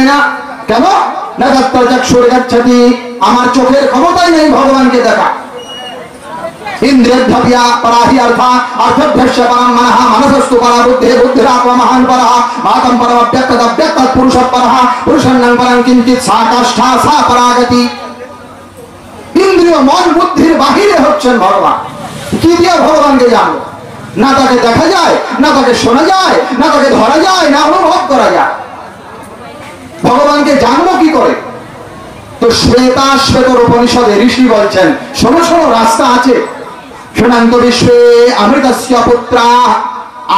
না। কেন? না তত্ত্বচক্ষুর গচ্ছতি, আমার চোখের ক্ষমতাই নেই ভগবানকে দেখা। ইন্দ্রিয়ভ্যা পরাহি অর্থা অর্থভ্যস্য পরম মনঃ মনসস্তু পরা বুদ্ধে বুদ্ধিরাত্মা মহান পরঃ মাতম পরম ব্যক্তদ ব্যক্তদ পুরুষ পরঃ পুরুষান্নং পরম কিঞ্চিৎ সা কাষ্ঠা সা পরাগতি। ইন্দ্রিয় মন বুদ্ধির বাহিরে হচ্ছেন ভগবান। কি দিয়ে ভগবানকে জানবো? না তাকে দেখা যায়, না তাকে শোনা যায়, না তাকে ধরা যায়, না অনুভব করা যায়। ভগবানকে জানবো কি করে? তো শ্বেতাশ্বেতর উপনিষদে ঋষি বলছেন, শোনো শোনো, রাস্তা আছে। শোনান্ত বিশ্বে অমৃতস্য পুত্রা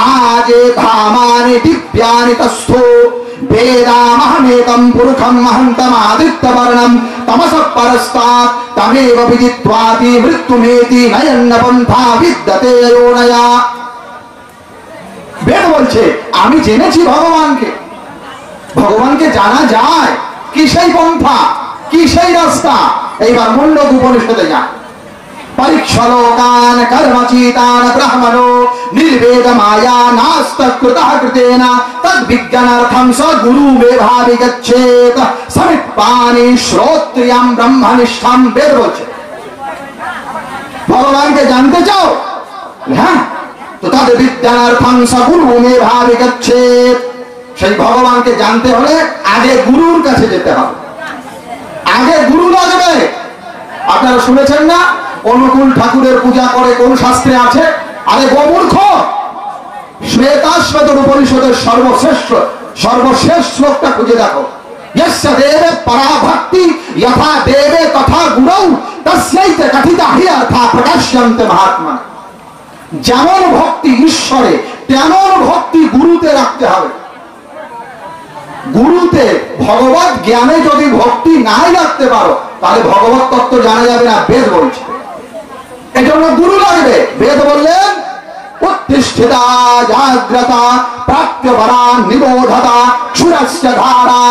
আজে ধামানি দিব্যানি তস্থো বেদামহমেকম পুরুষম মহন্তম আদিত্যবর্ণম তমস পরস্তাৎ তমেব বিদিত্বাতি মৃত্যুমেতি নয়ন্ন পন্থা বিদ্যতে অয়োনয়া। বেদ বলছে আমি জেনেছি ভগবানকে। ভগবানকে জানা যায় কি সেই পন্থা, কি সেই রাস্তা? এইবার মুন্ডক উপনিষদে যান। পরীক্ষলোকান কর্মচিতান ব্রহ্মণো নির্বেদ মায়া নাস্তকৃতঃ কৃতেন তদ্বিজ্ঞানার্থম স গুরুমেভাবি গচ্ছেত সমিত্পানি শ্রোত্রিয়ম ব্রহ্মনিষ্ঠম। বেদ বলছে ভগবানকে জানতে চাও? হ্যাঁ, তো তদ্বিজ্ঞানার্থম স গুরুমেভাবি গচ্ছেত। সেই ভগবানকে জানতে হলে আগে গুরুর কাছে যেতে হবে, আগে গুরু লাগবে। আপনারা শুনেছেন না অনুকূল ঠাকুরের পূজা করে কোন শাস্ত্রে আছে? আরে গোমূর্খ, শ্বেতাশ্বেতর উপনিষদের সর্বশেষ শ্লোকটা খুঁজে দেখো। यस्य देवे पराभक्ति यथा देवे तथा गुरौ तस्यैते कथिता हि अर्था प्रकाश्यन्ते महात्मा। যেমন ভক্তি ঈশ্বরে তেমন ভক্তি গুরুতে রাখতে হবে। গুরুতে ভগবত জ্ঞানে যদি ভক্তি নাই রাখতে পারো তাহলে ভগবত তত্ত্ব জানা যাবে না, বেদ বলছে। এজন্য গুরু লাগবে। বেদ বললেন উত্তিষ্ঠিতা জাগ্রতা প্রাপ্যবরা নিবোধতা ক্ষুরস্য ধারা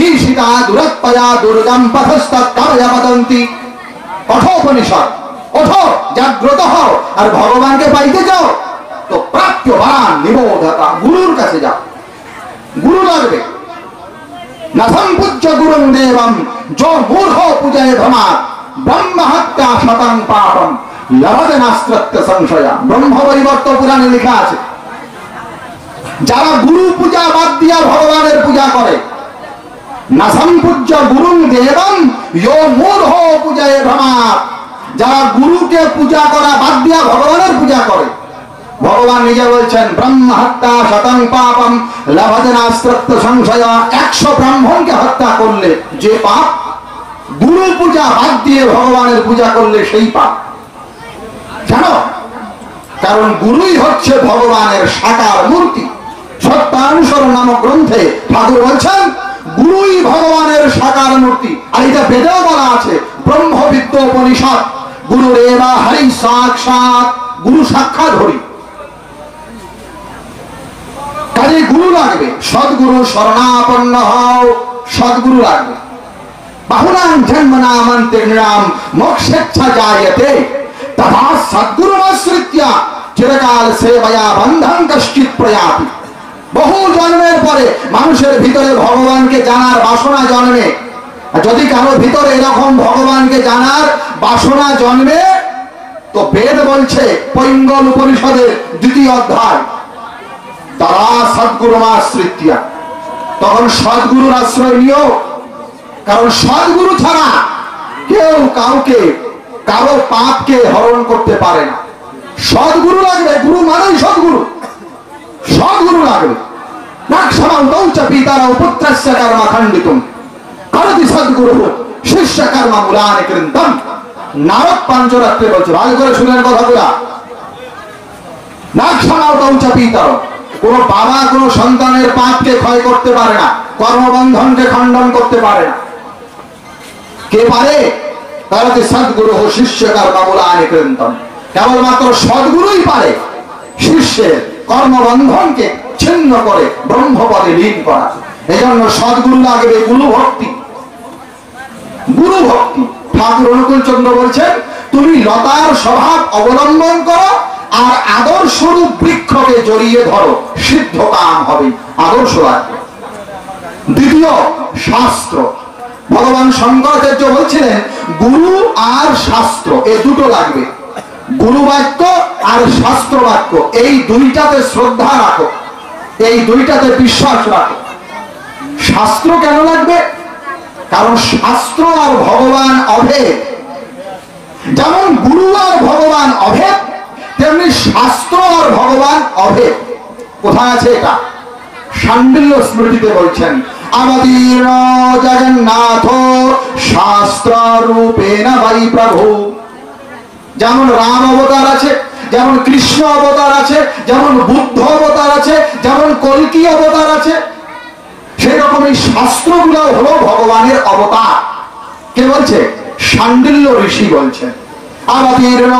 ঈশিতা দুরত্তয়া দুর্গম পথস্তৎকময়া বদন্তি। কঠোপনিষদ, ওঠো, জাগ্রত হও, আর ভগবানকে পাইতে যাও তো প্রাপ্যবরা নিবোধতা, গুরুর কাছে যাও। গুরু লাগবে। न संपूज्य गुरुं देवं जो मूढ़ो पूजय भ्रमा ब्रह्म हत्या शतं पापम लभते नास्त्रत्य संशया। ब्रह्म परिवर्तन पुराणे लिखा আছে যারা গুরু পূজা বাদ দিয়া ভগবানের পূজা করে, না সম্পূজ্য গুরুং দেবং ইয়ো মূঢ়ো পূজয় ভ্রমা, যারা গুরুকে পূজা করা বাদ দিয়া ভগবানের পূজা করে। ভগবান নিজে বলছেন ব্রহ্ম হত্যা শতং পাপম লভতে নাস্ত্রত্য সংশয়। 100 ব্রাহ্মণকে হত্যা করলে যে পাপ, গুরু পূজা বাদ দিয়ে ভগবানের পূজা করলে সেই পাপ। জানো, কারণ গুরুই হচ্ছে ভগবানের সাকার মূর্তি। সত্যানুসরণ নামক গ্রন্থে ঠাকুর বলছেন গুরুই ভগবানের সাকার মূর্তি। আর এটা বেদেও বলা আছে, ব্রহ্মবিদ্য উপনিষদ গুরুরেবা হরি সাক্ষাৎ, গুরু সাক্ষাৎ হরি। কাজে গুরু লাগবে। সদ্গুরু শরণাপন্ন হও, সদ্গুরু লাগবে। বাহুনাং জন্মনামন্তে নৃণাম মোক্ষেচ্ছা জায়তে তথা সদ্গুরুমাশ্রিত্য চিরকাল সেবয়া বন্ধং কশ্চিৎ প্রয়াতি। বহু জন্মের পরে মানুষের ভিতরে ভগবানকে জানার বাসনা জন্মে। যদি কারো ভিতরে এরকম ভগবানকে জানার বাসনা জন্মে তো বেদ বলছে পৈঙ্গল উপনিষদের 2য় অধ্যায়, তারা সদ্গুরুমাশ্রিত্য, তখন সদ্গুরুর আশ্রয় নিও। কারণ সদ্গুরু ছাড়া কেউ কাউকে কারো পাপকে হরণ করতে পারে না। সদ্গুরু লাগবে। গুরু মানেই সদ্গুরু, সদ্গুরু লাগবে। নাক্ষমান্তৌ চ পিতারৌ পুত্রস্য কর্ম খণ্ডিতুম করতি সদ্গুরু শিষ্য কর্ম মূলানি কৃন্তম। নারদ পাঞ্চরাত্রে বলছে, ভালো করে শুনেন কথাগুলা। নাক্ষমান্তৌ চ পিতারৌ, কোন বাবা কোন সন্তানের পাপকে ক্ষয় করতে পারে না, কর্মবন্ধনকে খণ্ডন করতে পারে না। কে পারে? করতি সদ্গুরু শিষ্য কর্ম মূলানি কৃন্তম। কেবলমাত্র সদ্গুরুই পারে শিষ্যের কর্মবন্ধনকে ছিন্ন করে ব্রহ্মপদে লীন করা। এই জন্য সদ্গুরু লাগবে। গুরু ভক্তি, গুরু ভক্তি। ঠাকুর অনুকূল চন্দ্র বলছেন তুমি লতার স্বভাব অবলম্বন করো আর আদর্শরূপ বৃক্ষকে জড়িয়ে ধরো, সিদ্ধ কাম হবে। আদর্শ লাগবে। দ্বিতীয় শাস্ত্র। ভগবান শঙ্করাচার্য বলছিলেন গুরু আর শাস্ত্র এই দুটো লাগবে। গুরু বাক্য আর শাস্ত্র বাক্য এই দুইটাতে শ্রদ্ধা রাখো, এই দুইটাতে বিশ্বাস রাখো। শাস্ত্র কেন লাগবে? কারণ শাস্ত্র আর ভগবান অভেদ। যেমন গুরু আর ভগবান অভেদ, তেমনি শাস্ত্র আর ভগবান অভেদ। কোথায় আছে এটা? শাণ্ডিল্য স্মৃতিতে বলছেন অবতীর্ণ জগন্নাথ শাস্ত্র রূপেণ বৈ প্রভু। যেমন রাম অবতার আছে, যেমন কৃষ্ণ অবতার আছে, যেমন বুদ্ধ অবতার আছে, যেমন কল্কি অবতার আছে, সেই রকম এই শাস্ত্রগুলো হলো ভগবানের অবতার। কে বলছে? শাণ্ডিল্য ঋষি বলছেন অবতীর্ণ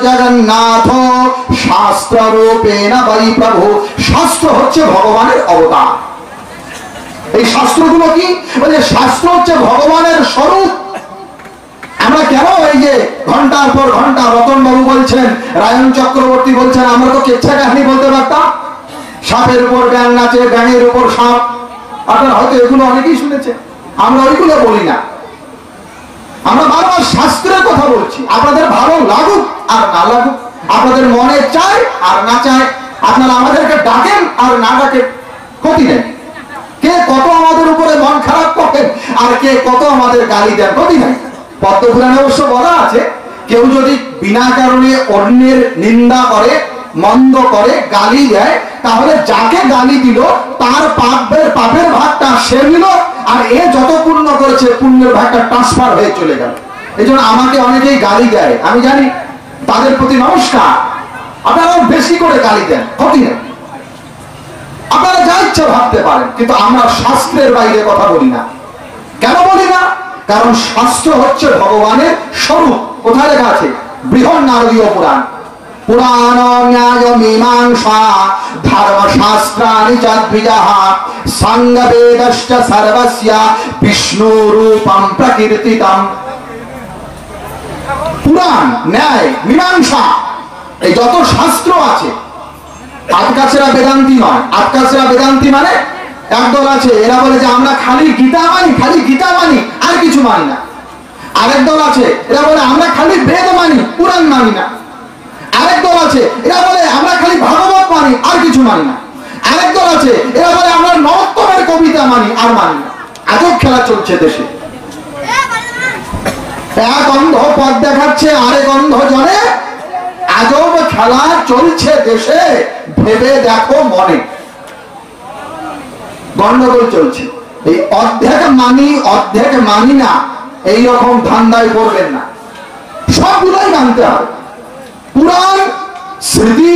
জগন্নাথ শাস্ত্র রূপেণ বৈ প্রভু। শাস্ত্র হচ্ছে ভগবানের অবতার। এই শাস্ত্রগুলো কি? বলে শাস্ত্র হচ্ছে ভগবানের স্বরূপ। আমরা কেন এই যে ঘন্টার পর ঘন্টা রতন বাবু বলছেন, রায়ন চক্রবর্তী বলছেন, আমরা তো কেচ্ছা কাহিনী বলতে পারতাম, সাপের উপর ব্যাঙ নাচে, ব্যাঙের উপর সাপ। আপনারা হয়তো এগুলো অনেকেই শুনেছে, আমরা ওইগুলো বলি না। আমরা বারবার শাস্ত্রের কথা বলছি। আপনাদের ভালো লাগুক আর না লাগুক, আপনাদের মনে চায় আর না চায়, আপনারা আমাদেরকে ডাকেন আর না ডাকেন, ক্ষতি নেই। কে কত আমাদের উপরে মন খারাপ করেন আর কে কত আমাদের গালি দেন, ক্ষতি নাই। পদ্মপুরাণে অবশ্য বলা আছে, কেউ যদি বিনা কারণে অন্যের নিন্দা করে, মন্দ করে, গালি দেয়, তাহলে যাকে গালি দিল তার পাপের ভাগটা সে নিল, আর এ যত পুণ্য করেছে পুণ্যের ভাগটা ট্রান্সফার হয়ে চলে গেল। এই জন্য আমাকে অনেকেই গালি দেয়, আমি জানি, তাদের প্রতি নমস্কার। আপনারা বেশি করে গালি দেন, ক্ষতি নেই, আপনারা যা ইচ্ছা ভাবতে পারেন, কিন্তু আমরা শাস্ত্রের বাইরে কথা বলি না। কেন বলি না? কারণ শাস্ত্র হচ্ছে ভগবানের স্বরূপ। কোথায় লেখা আছে? বৃহন্নারদীয় পুরাণ। পুরাণ ন্যায় মীমাংসা ধর্মশাস্ত্রাণি চ দ্বিজঃ সাঙ্গবেদশ্চ সর্বস্য বিষ্ণু রূপম প্রকীর্তিতম। পুরাণ, ন্যায়, মীমাংসা, এই যত শাস্ত্র আছে, আটকাছেরা বেদান্তি নয়। আটকাছেরা বেদান্তি মানে একদল আছে, এরা বলে যে আমরা খালি গীতা মানি, খালি গীতা মানি, আর কিছু মানি না। আরেক দল আছে, এরা বলে আমরা খালি বেদ মানি, পুরাণ মানি না। আরেক দল আছে, এরা বলে আমরা খালি ভাগবত মানি, আর কিছু মানি না। আরেক দল আছে, এরা বলে আমরা নরোত্তমের কবিতা মানি, আর মানি না। আজব খেলা চলছে দেশে। এক অন্ধ পথ দেখাচ্ছে, আরেক অন্ধ জনে। আজব খেলা চলছে দেশে, ভেবে দেখো মনে। গন্ডগোল চলছে। এই অর্ধেক মানি না, এইরকম ধান্দায় করবেন না। সবগুলোই মানতে হবে। পুরাণ, স্মৃতি,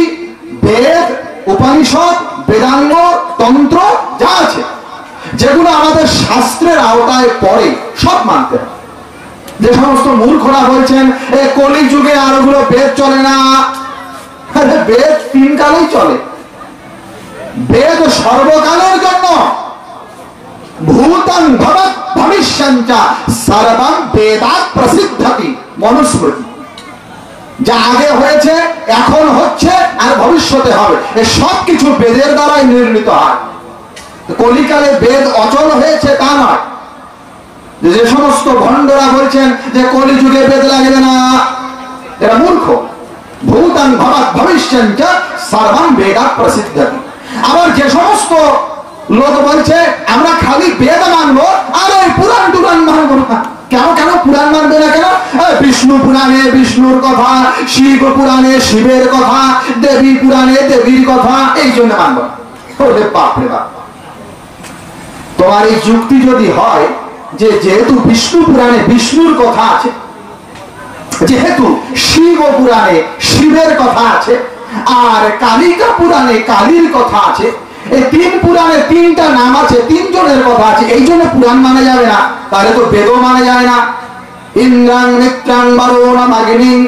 বেদ, উপনিষদ, বেদাঙ্গ, তন্ত্র যা আছে, যেগুলো আমাদের শাস্ত্রের আওতায় পড়ে, সব মানতে হবে। যে সমস্ত মূর্খরা বলছেন কলি যুগে আর ওগুলো বেদ চলে না, বেদ তিন কালেই চলে। বেদ সর্বকালের জন্য। ভূতং ভবৎ ভবিষ্যঞ্চ সর্বং বেদাৎ প্রসিদ্ধতি। মনুস্মৃতি। যা আগে হয়েছে, এখন হচ্ছে, আর ভবিষ্যতে হবে, এই সব কিছু বেদের দ্বারাই নির্মিত হয়। কলিকালে বেদ অচল হয়েছে তা নয়। যে সমস্ত ভণ্ডরা বলছেন যে কলি যুগে বেদ লাগবে না, এরা মূর্খ। ভূতং ভবৎ ভবিষ্যঞ্চ সর্বং বেদাৎ প্রসিদ্ধতি। আবার যে সমস্ত লোক বলছে আমরা খালি বেদ মানবো আর ওই পুরাণ টুরাণ মানবো না, কেন পুরাণ মানবে না? কেন? বিষ্ণু পুরাণে বিষ্ণুর কথা, শিব পুরাণে শিবের কথা, দেবী পুরাণে দেবীর কথা, এই জন্য মানবো না। বাপ রে বাপ, তোমার এই যুক্তি যদি হয় যে যেহেতু বিষ্ণু পুরাণে বিষ্ণুর কথা আছে, যেহেতু শিব পুরাণে শিবের কথা আছে, আর কালিকা পুরাণে কালীর কথা আছে, এই তিন পুরাণে তিনটা নাম আছে, তিনজনের কথা আছে, এই জন্য পুরাণ মানা যাবে না, তাহলে তো বেদও মানা যায় না। ইন্দ্রাং মিত্রাং বরুণং অগ্নিং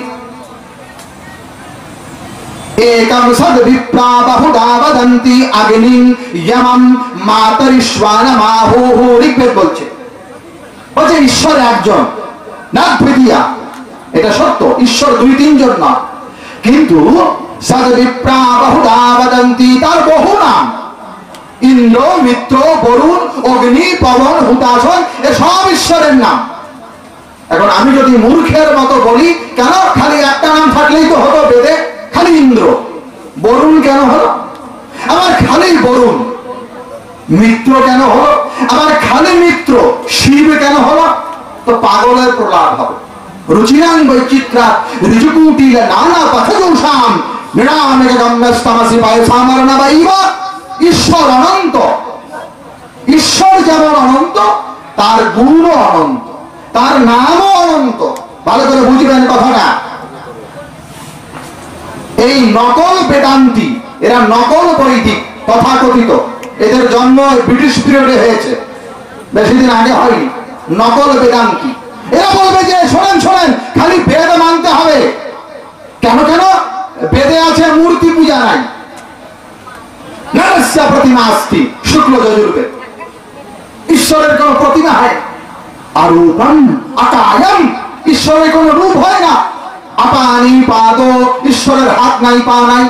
একং সদ বিপ্রা বহুধা বদন্তি অগ্নিং যমং মাতরিশ্বানমাহুঃ। ঋগ্বেদ বলছে ঈশ্বর একজন, না দ্বিতীয়া। এটা সত্য, ঈশ্বর দুই তিনজন না, কিন্তু সদ বিপ্রা বহুধা বদন্তি, তার বহু নাম। ইন্দ্র, মিত্র, বরুণ অগ্নি, পবন, হুতাশন, এসব ঈশ্বরের নাম। এখন আমি যদি মূর্খের মতো বলি, কেন খালি একটা নাম থাকলেই তো হতো বেদে, খালি ইন্দ্র। বরুণ কেন হলো? আবার খালি বরুণ। মিত্র কেন হলো? আবার খালি মিত্র। শিব কেন হলো? তো পাগলের প্রলাপ হবে। রুচিরাং বৈচিত্রা ঋজুকুটিলে নানা পথযোষাম নিরামেক গম্যস্তমসি পায়সামরণ বাইবা। ঈশ্বর অনন্ত। ঈশ্বর যেমন অনন্ত, তার গুণও অনন্ত, তার নামও অনন্ত। ভালো করে বুঝবেন কথাটা। এই নকল বেদান্তি, এরা নকল বৈদিক তথাকথিত, এদের জন্ম ব্রিটিশ পিরিয়ডে হয়েছে, বেশি দিন আগে হয়নি। নকল বেদান্তি এরা বলবে যে শোনেন শোনেন, খালি বেদ মানতে হবে। কেন কেন? বেদে আছে মূর্তি পূজা নাই, নরস্য প্রতিমা আস্তি, শুক্ল যজুর্বেদ। ঈশ্বরের কোন প্রতিমা হয়? অরূপম অকায়ম, ঈশ্বরের কোন রূপ হয় না। আপানি পাদ, ঈশ্বরের হাত নাই, পা নাই।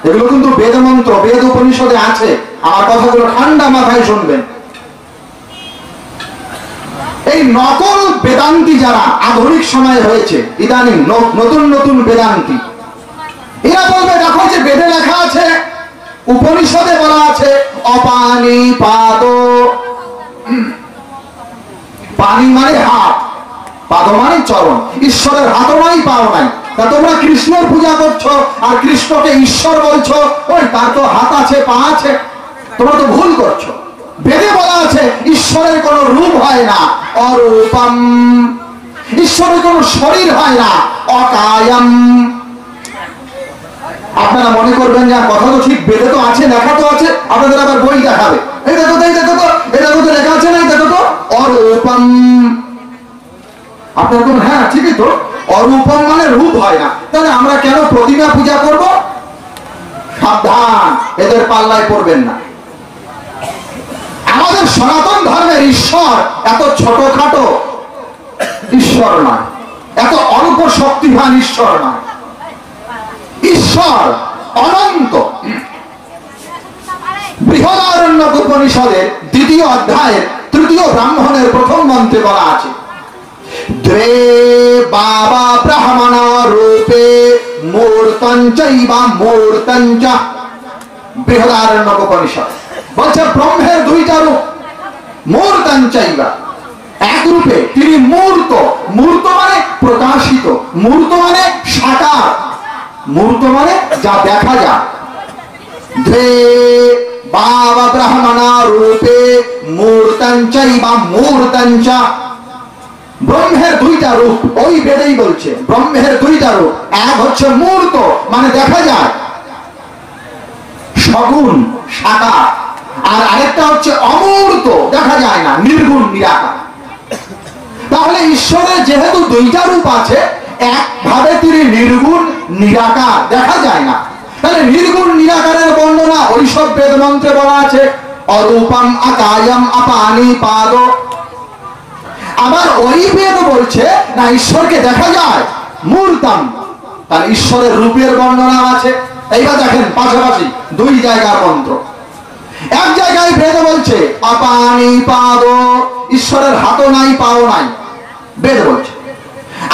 এগুলো কিন্তু বেদ মন্ত্র, বেদ উপনিষদে আছে। আমার কথাগুলো ঠান্ডা মাথায় শুনবেন। এই নকল বেদান্তি যারা আধুনিক সময়ে হয়েছে, ইদানিং নতুন নতুন বেদান্তি, এরা বলবে দেখো যে বেদে লেখা আছে, উপনিষদে বলা আছে অপানি পাদ। পানি মানে হাত, পাদ মানে চরণ। ঈশ্বরের হাতও নাই, পাও নাই। তা তোমরা কৃষ্ণের পূজা করছো আর কৃষ্ণকে ঈশ্বর বলছো, ওই তার তো হাত আছে, পা আছে। তোমরা তো ভুল করছো। বেদে বলা আছে ঈশ্বরের কোন রূপ হয় না, অরূপম। ঈশ্বরের কোন শরীর হয় না, অকায়ম। আপনারা মনে করবেন যে কথা তো ঠিক, বেদে তো আছে, লেখা তো আছে, আপনাদের আবার বই দেখাবে, এই দেখো তো, এই দেখো তো, এটা তো লেখা আছে না, দেখো তো অরূপম। আপনারা বলবেন হ্যাঁ ঠিকই তো, অরূপম মানে রূপ হয় না, তাহলে আমরা কেন প্রতিমা পূজা করব? সাবধান, এদের পাল্লায় পড়বেন না। আমাদের সনাতন ধর্মের ঈশ্বর এত ছোটখাটো ঈশ্বর নয়, এত অল্প শক্তিবান ঈশ্বর নয়। ঈশ্বর অনন্ত। বৃহদারণ্যক উপনিষদের 2য় অধ্যায়ের 3য় ব্রাহ্মণের 1ম মন্ত্রে বলা আছে দ্বে বাবা ব্রাহ্মণ রূপে মূর্তঞ্চৈবা মূর্তঞ্চ। বৃহদারণ্যক উপনিষদ বলছে ব্রহ্মের 2টা রূপ, মূর্তঞ্চৈবা, এক রূপে তিনি মূর্ত। মূর্ত মানে প্রকাশিত, মূর্ত মানে সাকার, মূর্ত মানে যা দেখা যায়। দ্বে বাবা ব্রাহ্মণ রূপে মূর্তঞ্চৈবা মূর্তঞ্চ। ব্রহ্মের 2টা রূপ, ওই বেদেই বলছে ব্রহ্মের 2টা রূপ। এক হচ্ছে মূর্ত মানে দেখা যায়, সগুণ সাকার, আর আরেকটা হচ্ছে অমূর্ত, দেখা যায় না, নির্গুণ নিরাকার। তাহলে ঈশ্বরের যেহেতু 2টা রূপ আছে, একভাবে তিনি নির্গুণ নিরাকার, দেখা যায় না। তাহলে নির্গুণ নিরাকারের বর্ণনা ওইসব বেদ মন্ত্রে বলা আছে অরূপম অকায়ম অপানি পাদ। আবার ওই বেদ বলছে না ঈশ্বরকে দেখা যায় মূর্তম, তাহলে ঈশ্বরের রূপের বর্ণনা আছে। এইবার দেখেন পাশাপাশি 2 জায়গার মন্ত্র। এক জায়গায় বেদ বলছে অপানি পাদ, ঈশ্বরের হাতও নাই, পাও নাই, বেদ বলছে।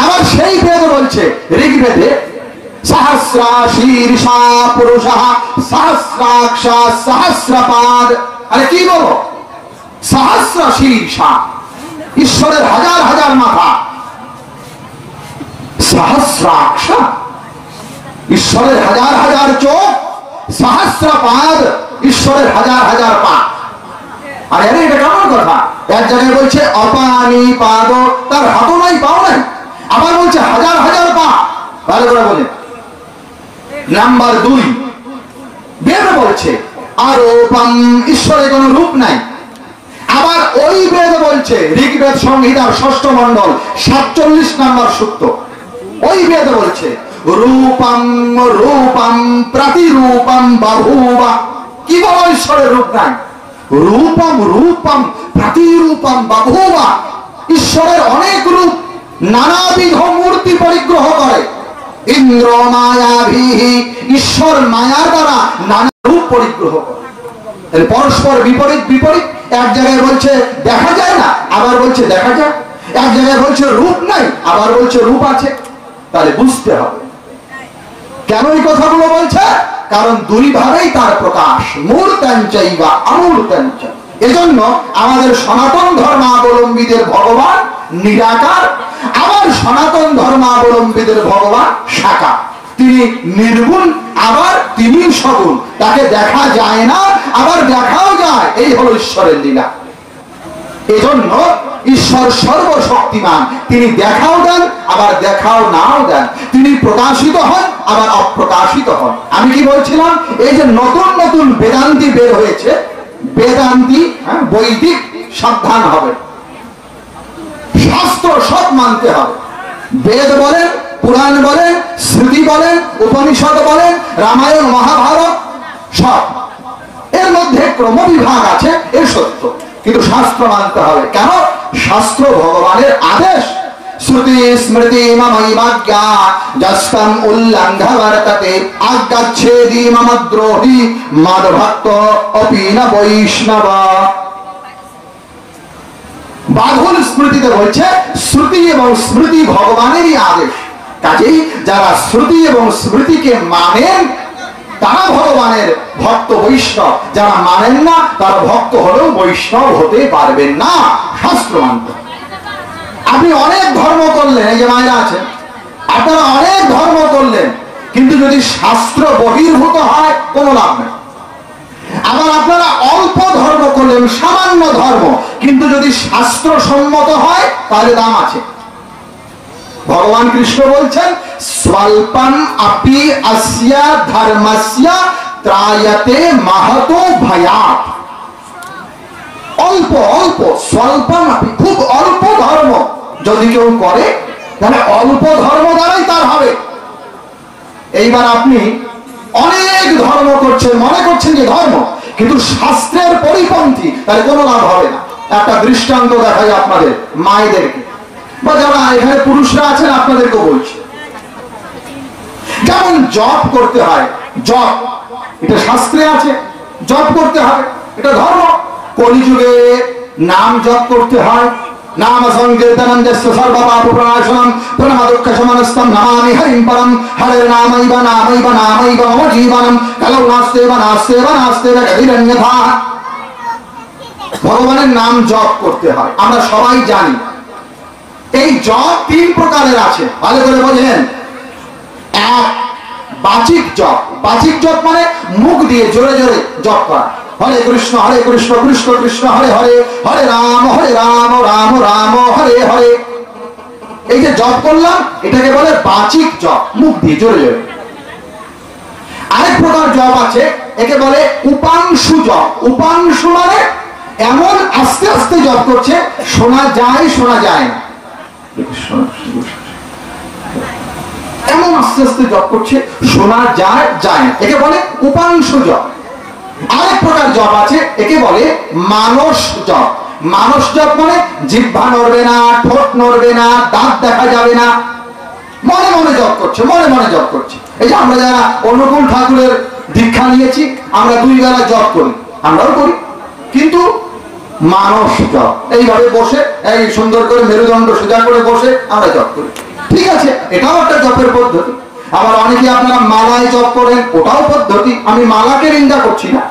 আবার সেই বেদ বলছে ঋগ্বেদে সহস্রা শীর্ষা পুরুষঃ সহস্রাক্ষ সহস্রপাদ। আরে কি বলো? সহস্র শীর্ষা, ঈশ্বরের হাজার হাজার মাথা। সহস্রাক্ষ, ঈশ্বরের হাজার হাজার চোখ। সহস্রপাদ, ঈশ্বরের হাজার হাজার পা। আরে আরে এটা কেমন কথা? এক জায়গায় বলছে অপানি পাদ, তার হাতও নাই, পাও নাই। আবার বলছে হাজার হাজার পা। ভালো করে বলে। নাম্বার 2, বেদ বলছে আরোপম, ঈশ্বরের কোন রূপ নাই। আবার ওই বেদ বলছে ঋগ্বেদ সংহিতার 6ষ্ঠ মণ্ডল 47 নম্বর সূক্ত, ওই বেদ বলছে রূপম রূপম প্রতিরূপম বাহুবা। কি বলো ঈশ্বরের রূপ নাই? রূপম রূপম প্রতিরূপম বাহুবা। ঈশ্বরের অনেক রূপ, নানাবিধ মূর্তি পরিগ্রহ করে। ইন্দ্র মায়াভিহি, ঈশ্বর মায়ার দ্বারা নানা রূপ পরিগ্রহ করে। পরস্পর বিপরীত বিপরীত, এক জায়গায় বলছে দেখা যায় না, আবার বলছে দেখা যায়। এক জায়গায় বলছে রূপ নাই, আবার বলছে রূপ আছে। তাহলে বুঝতে হবে কেন এই কথাগুলো বলছে, কারণ দুই ভাবেই তার প্রকাশ, মূর্তাঞ্চই বা অমূর্তাঞ্চ। এজন্য আমাদের সনাতন ধর্মাবলম্বীদের ভগবান নিরাকার, আবার সনাতন ধর্মাবলম্বীদের ভগবান সাকার। তিনি নির্গুণ, আবার তিনি সগুণ। তাকে দেখা যায় না, আবার দেখাও যায়। এই হলো ঈশ্বরের লীলা। এজন্য ঈশ্বর সর্বশক্তিমান। তিনি দেখাও দেন, আবার দেখাও নাও দেন। তিনি প্রকাশিত হন, আবার অপ্রকাশিত হন। আমি কি বলছিলাম, এই যে নতুন নতুন বেদান্তি বের হয়েছে, বেদান্তি বৈদিক, সাবধান হবে। শাস্ত্র সব মানতে হবে। বেদ বলেন, পুরাণ বলেন, স্মৃতি বলেন, উপনিষদ বলেন, রামায়ণ মহাভারত সব, এর মধ্যে ক্রমবিভাগ আছে, এর সত্য, কিন্তু শাস্ত্র মানতে হবে। কেন? শাস্ত্র ভগবানের আদেশ। শ্রুতি স্মৃতি মমৈবাজ্ঞা যস্তম উল্লঙ্ঘ বর্ততে আজ্ঞাচ্ছেদি মম দ্রোহী মাদভক্ত অপি ন বৈষ্ণব। বাঁধন স্মৃতিতে বলছে শ্রুতি এবং স্মৃতি ভগবানেরই আদেশ। কাজেই যারা শ্রুতি এবং স্মৃতিকে মানেন তারা ভগবানের ভক্ত বৈষ্ণব, যারা মানেন না তারা ভক্ত হলেও বৈষ্ণব হতে পারবেন না। শাস্ত্র মানতে। আপনি অনেক ধর্ম করলেন, এই যে মায়েরা আছেন, আপনারা অনেক ধর্ম করলেন, কিন্তু যদি শাস্ত্র বহির্ভূত হয় কোনো লাভ নেই। আবার আপনারা অল্প ধর্ম করলেন, সামান্য ধর্ম, কিন্তু যদি শাস্ত্র সম্মত হয় তাহলে দাম আছে। ভগবান কৃষ্ণ বলছেন স্বল্পম আপি অস্য ধর্মস্য ত্রায়তে মহতো ভয়াৎ। অল্প অল্প, স্বল্পম আপি, খুব অল্প ধর্ম যদি কেউ করে তাহলে অল্প ধর্ম দ্বারাই তার হবে। এইবার আপনি অনেক ধর্ম করছেন, মনে করছেন যে ধর্ম, কিন্তু শাস্ত্রের পরিপন্থী, তাহলে কোনো লাভ হবে না। একটা দৃষ্টান্ত দেখাই আপনাদের মায়েদেরকে, বা যারা এখানে পুরুষরা আছেন আপনাদেরকে বলছি। যেমন জপ করতে হয়, জপ এটা শাস্ত্রে আছে, জপ করতে হবে, এটা ধর্ম। কলিযুগে নাম জপ করতে হয়। নাম সংকীর্তনম যস্য সর্ব পাপ প্রণাশনম প্রণাম দুঃখ শমনস্তম নমামি হরিম পরম। হরের নামৈব নামৈব নামৈব মম জীবনম কলৌ নাস্তেব নাস্তেব নাস্তেব গতিরন্যথা। ভগবানের নাম জপ করতে হয়, আমরা সবাই জানি। এই জপ তিন প্রকারের আছে, ভালো করে বোঝেন। এক, বাচিক জপ। বাচিক জপ মানে মুখ দিয়ে জোরে জোরে জপ করা। হরে কৃষ্ণ কৃষ্ণ কৃষ্ণ হরে হরে, হরে রাম রাম রাম হরে হরে। এই যে জপ করলাম এটাকে বলে বাচিক জপ, মুখ দিয়ে জোরে জোরে। আরেক প্রকার জপ আছে, একে বলে উপাংশু জপ। উপাংশু মানে এমন আস্তে আস্তে জপ করছে শোনা যায় শোনা যায় না, এমন আস্তে আস্তে জপ করছে শোনা যায় যায় না, একে বলে উপাংশু জপ। আরেক প্রকার জপ আছে, একে বলে মানস জপ। মানস জপ মানে জিহ্বা নড়বে না, ঠোঁট নড়বে না, দাঁত দেখা যাবে না, মনে মনে জপ করছে, মনে মনে জপ করছে। এই যে আমরা যারা অনুকূল ঠাকুরের দীক্ষা নিয়েছি, আমরা 2 বেলা জপ করি, আমরাও করি, কিন্তু মানস জপ। এইভাবে বসে এই সুন্দর করে মেরুদণ্ড সোজা করে বসে আমরা জপ করি, ঠিক আছে, এটাও একটা জপের পদ্ধতি। আবার অনেকে আপনারা মালায় জপ করেন, ওটাও পদ্ধতি। আমি মালাকে নিন্দা করছি না,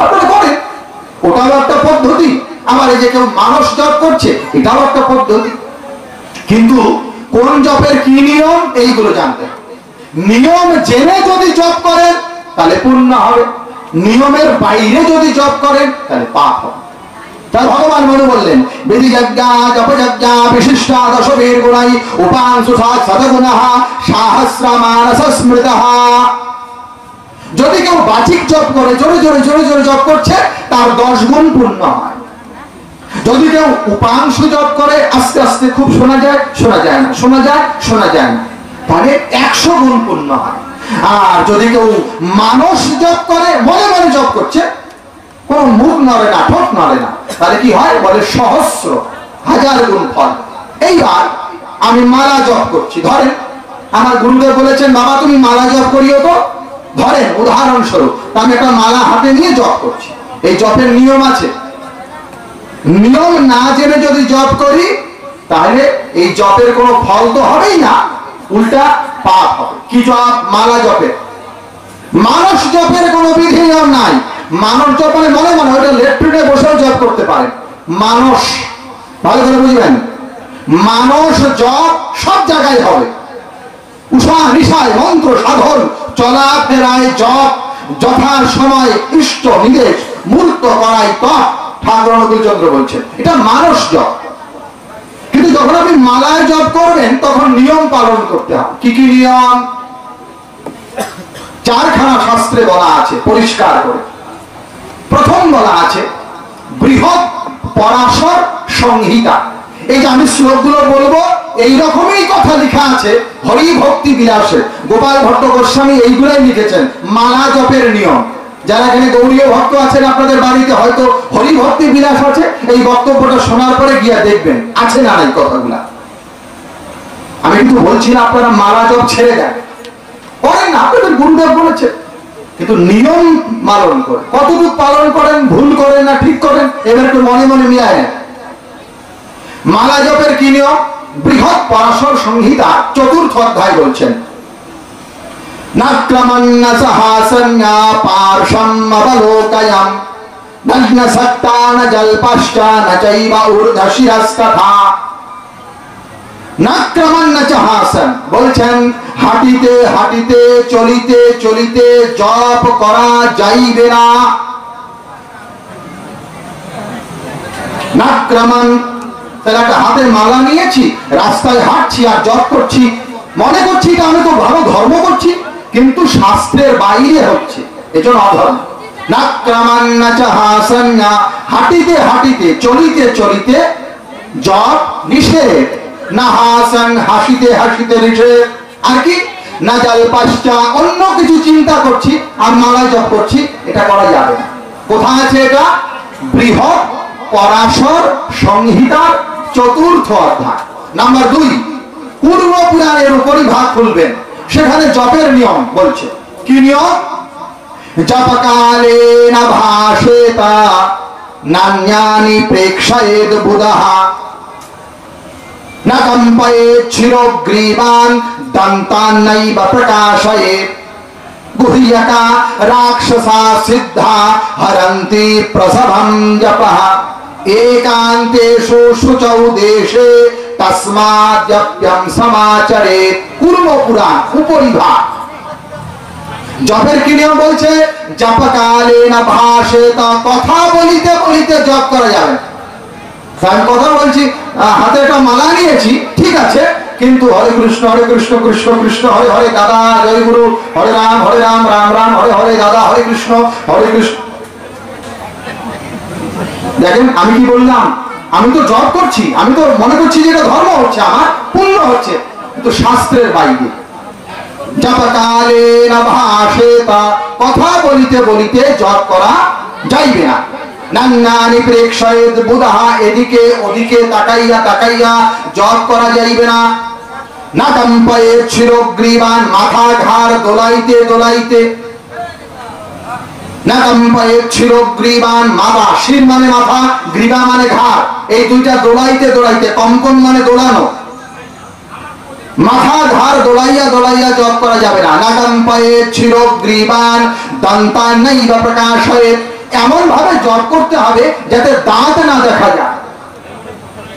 আপনারা করেন, ওটাও একটা পদ্ধতি। আবার এই যে কেউ মানস জপ করছে, এটাও একটা পদ্ধতি। কিন্তু কোন জপের কি নিয়ম এইগুলো জানতে হবে। নিয়ম জেনে যদি জপ করেন তাহলে পুণ্য হবে, নিয়মের বাইরে যদি জপ করেন তাহলে পাপ হবে। তাই ভগবান মনে বললেন বেদি যজ্ঞা জপযজ্ঞা বিশিষ্টা দশবীর গুণাই উপাংশু শতগুণঃ সহস্রমানস স্মৃতঃ। যদি কেউ বাচিক জপ করে, জোরে জোরে জোরে জোরে জপ করছে, তার 10 গুণ পূর্ণ হয়। যদি কেউ উপাংশু জপ করে, আস্তে আস্তে খুব শোনা যায় শোনা যায় না, শোনা যায় শোনা যায় না, তাহলে 100 গুণ পূর্ণ হয়। আর যদি কেউ মানস জপ করে, মনে মনে জপ করছে, কোন মুখ নড়ে না, ঠোঁট নড়ে না, তাহলে কি হয় বলে সহস্র 1000 গুণ ফল। এইবার আমি মালা জপ করছি, ধরেন আমার গুরুদেব বলেছেন বাবা তুমি মালা জপ করিও তো, ধরেন উদাহরণস্বরূপ আমি একটা মালা হাতে নিয়ে জপ করছি। এই জপের নিয়ম আছে, নিয়ম না জেনে যদি জপ করি তাহলে এই জপের কোনো ফল তো হবেই না, উল্টা পাপ হবে। কি জপ? মালা জপের। মানস জপের কোনো বিধি নিয়ম নাই। মানস জপ মানে মনে মনে ওইটা লেট্রিনে বসেও জপ করতে পারে। মানস ভালো করে বুঝবেন, মানস জপ সব জায়গায় হবে। উষা নিশায় মন্ত্র সাধন, চলাফেরায় জপ, যথার সময় ইষ্ট নির্দেশ, মূর্ত করায় তপ, ঠাকুর অনুকূলচন্দ্র বলছেন এটা মানস জপ। কিন্তু যখন আপনি মালায় জপ করবেন তখন নিয়ম পালন করতে হবে। কি কি নিয়ম? চারখানা শাস্ত্রে বলা আছে পরিষ্কার করে। প্রথম বলা আছে বৃহৎ পরাশর সংহিতা। এই যে আমি শ্লোকগুলো বলবো এই রকমই কথা লেখা আছে হরি ভক্তি বিলাসে। গোপাল ভট্ট গোস্বামী এইগুলাই লিখেছেন মালা জপের নিয়ম। যারা এখানে গৌরীয় ভক্ত আছেন আপনাদের বাড়িতে হয়তো হরি ভক্তি বিলাস আছে, এই বক্তব্যটা শোনার পরে গিয়া দেখবেন আছে না নাই কথাগুলা। আমি কিন্তু বলছি না আপনারা মালা জপ ছেড়ে দেন, করেন না, আপনাদের গুরুদেব বলেছে, কিন্তু নিয়ম পালন করে। কতটুকু পালন করেন, ভুল করেন না ঠিক করেন, এবার একটু মনে মনে মিলায় নেন। মালা জপের কি নিয়ম? বৃহৎ পরাশর সংহিতা ৪র্থ অধ্যায় বলছেন নাক্রমণ্য সহাসন্যা পার্শ্বম অবলোকয়াম নগ্ন সত্তান জল্পশ্চ ন চৈব ঊর্ধ্বশিরস্তথা। নাক্রমণ্য সহাসন বলছেন হাঁটিতে হাঁটিতে চলিতে চলিতে জপ করা যাইবে না। নাক্রমণ তাহলে একটা হাতে মালা নিয়েছি, রাস্তায় হাঁটছি আর জপ করছি, মনে করছি এটা আমি তো ভালো ধর্ম করছি, কিন্তু শাস্ত্রের বাইরে হচ্ছে, এজন্য অধর্ম। নাক্রমণ্য সহাসন্যা হাঁটিতে হাঁটিতে চলিতে চলিতে জপ নিষেধ। না হাসন হাসিতে হাসিতে নিষেধ। আর কি? না জল্পশ্চা অন্য কিছু চিন্তা করছি আর মালা জপ করছি, এটা করা যাবে না। কোথায় আছে এটা? বৃহৎ পরাশর সংহিতার ৪র্থ অধ্যায়। নাম্বার ২ পূর্ব পুরাণের উপরই ভাগ খুলবেন, সেখানে জপের নিয়ম বলছে। কি নিয়ম? জপকালে না ভাষেতা নান্যানি প্রেক্ষয়েদ বুধঃ না কম্পয়েৎ শিরোগ্রীবান দন্তান্নৈব প্রকাশয়েৎ গুহ্যকা রাক্ষসা সিদ্ধা হরন্তি প্রসভম জপঃ একান্তেষু শুচৌ দেশে তস্মাৎ জপ্যং সমাচরেৎ। পূর্ব পুরাণ উপরিভাগ। জপের কি নিয়ম বলছে? জপকালে না ভাষেত, কথা বলিতে বলিতে জপ করা যাবে। আমি কথা বলছি, হাতে একটা মালা নিয়েছি, ঠিক আছে, কিন্তু হরে কৃষ্ণ কৃষ্ণ কৃষ্ণ হরে হরে, দাদা জয় গুরু, হরে রাম রাম রাম হরে হরে, দাদা হরে কৃষ্ণ হরে কৃষ্ণ। দেখেন আমি কি বললাম? আমি তো জপ করছি, আমি তো মনে করছি যে এটা ধর্ম হচ্ছে, আমার পুণ্য হচ্ছে, কিন্তু শাস্ত্রের বাইরে। জপকালে না ভাষেতা, কথা বলিতে বলিতে জপ করা যাইবে না। নান্যানি প্রেক্ষয়েদ বুধঃ, এদিকে ওদিকে তাকাইয়া তাকাইয়া জপ করা যাইবে না। না কম্পয়েৎ শিরোগ্রীবান, মাথা ঘাড় দোলাইতে দোলাইতে। না কম্পয়েৎ শিরোগ্রীবান, মাথা, শির মানে মাথা, গ্রীবা মানে ঘাড়, এই দুইটা দোলাইতে দোলাইতে, কম্পন মানে দোলানো, মাথা ঘাড় দোলাইয়া দোলাইয়া জপ করা যাবে না। না কম্পয়েৎ শিরোগ্রীবান দন্তান্নৈব প্রকাশয়েৎ, এমন ভাবে জপ করতে হবে যাতে দাঁত না দেখা যায়।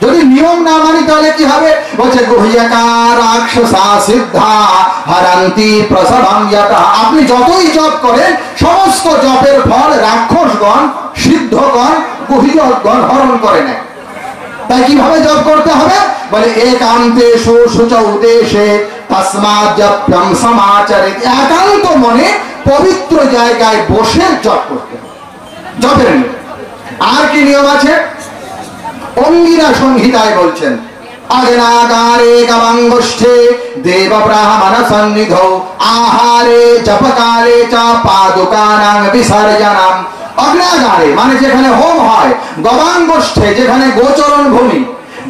যদি নিয়ম না মানি তাহলে কি হবে? বলছে গুহ্যকা রাক্ষসা সিদ্ধা হরন্তি প্রসভম যতঃ। আপনি যতই জপ করেন সমস্ত জপের ফল রাক্ষসগণ, সিদ্ধগণ, গুহ্যগণ হরণ করে নেয়। তাই কিভাবে জপ করতে হবে? বলে একান্তেষু শুচৌ দেশে তস্মাৎ জপ্যং সমাচরেৎ। একান্ত মনে পবিত্র জায়গায় বসে জপ করতে হবে, জপের নিয়ম। আর কি নিয়ম আছে? অঙ্গিরা সংহিতায় বলছেন অগ্নাগারে গবাঙ্গুষ্ঠে দেব ব্রাহ্মণ সন্নিধৌ আহারে জপকালে চ পাদুকানাং বিসর্জনম। অগ্নাগারে মানে যেখানে হোম হয়, গবাঙ্গুষ্ঠে যেখানে গোচরণ ভূমি,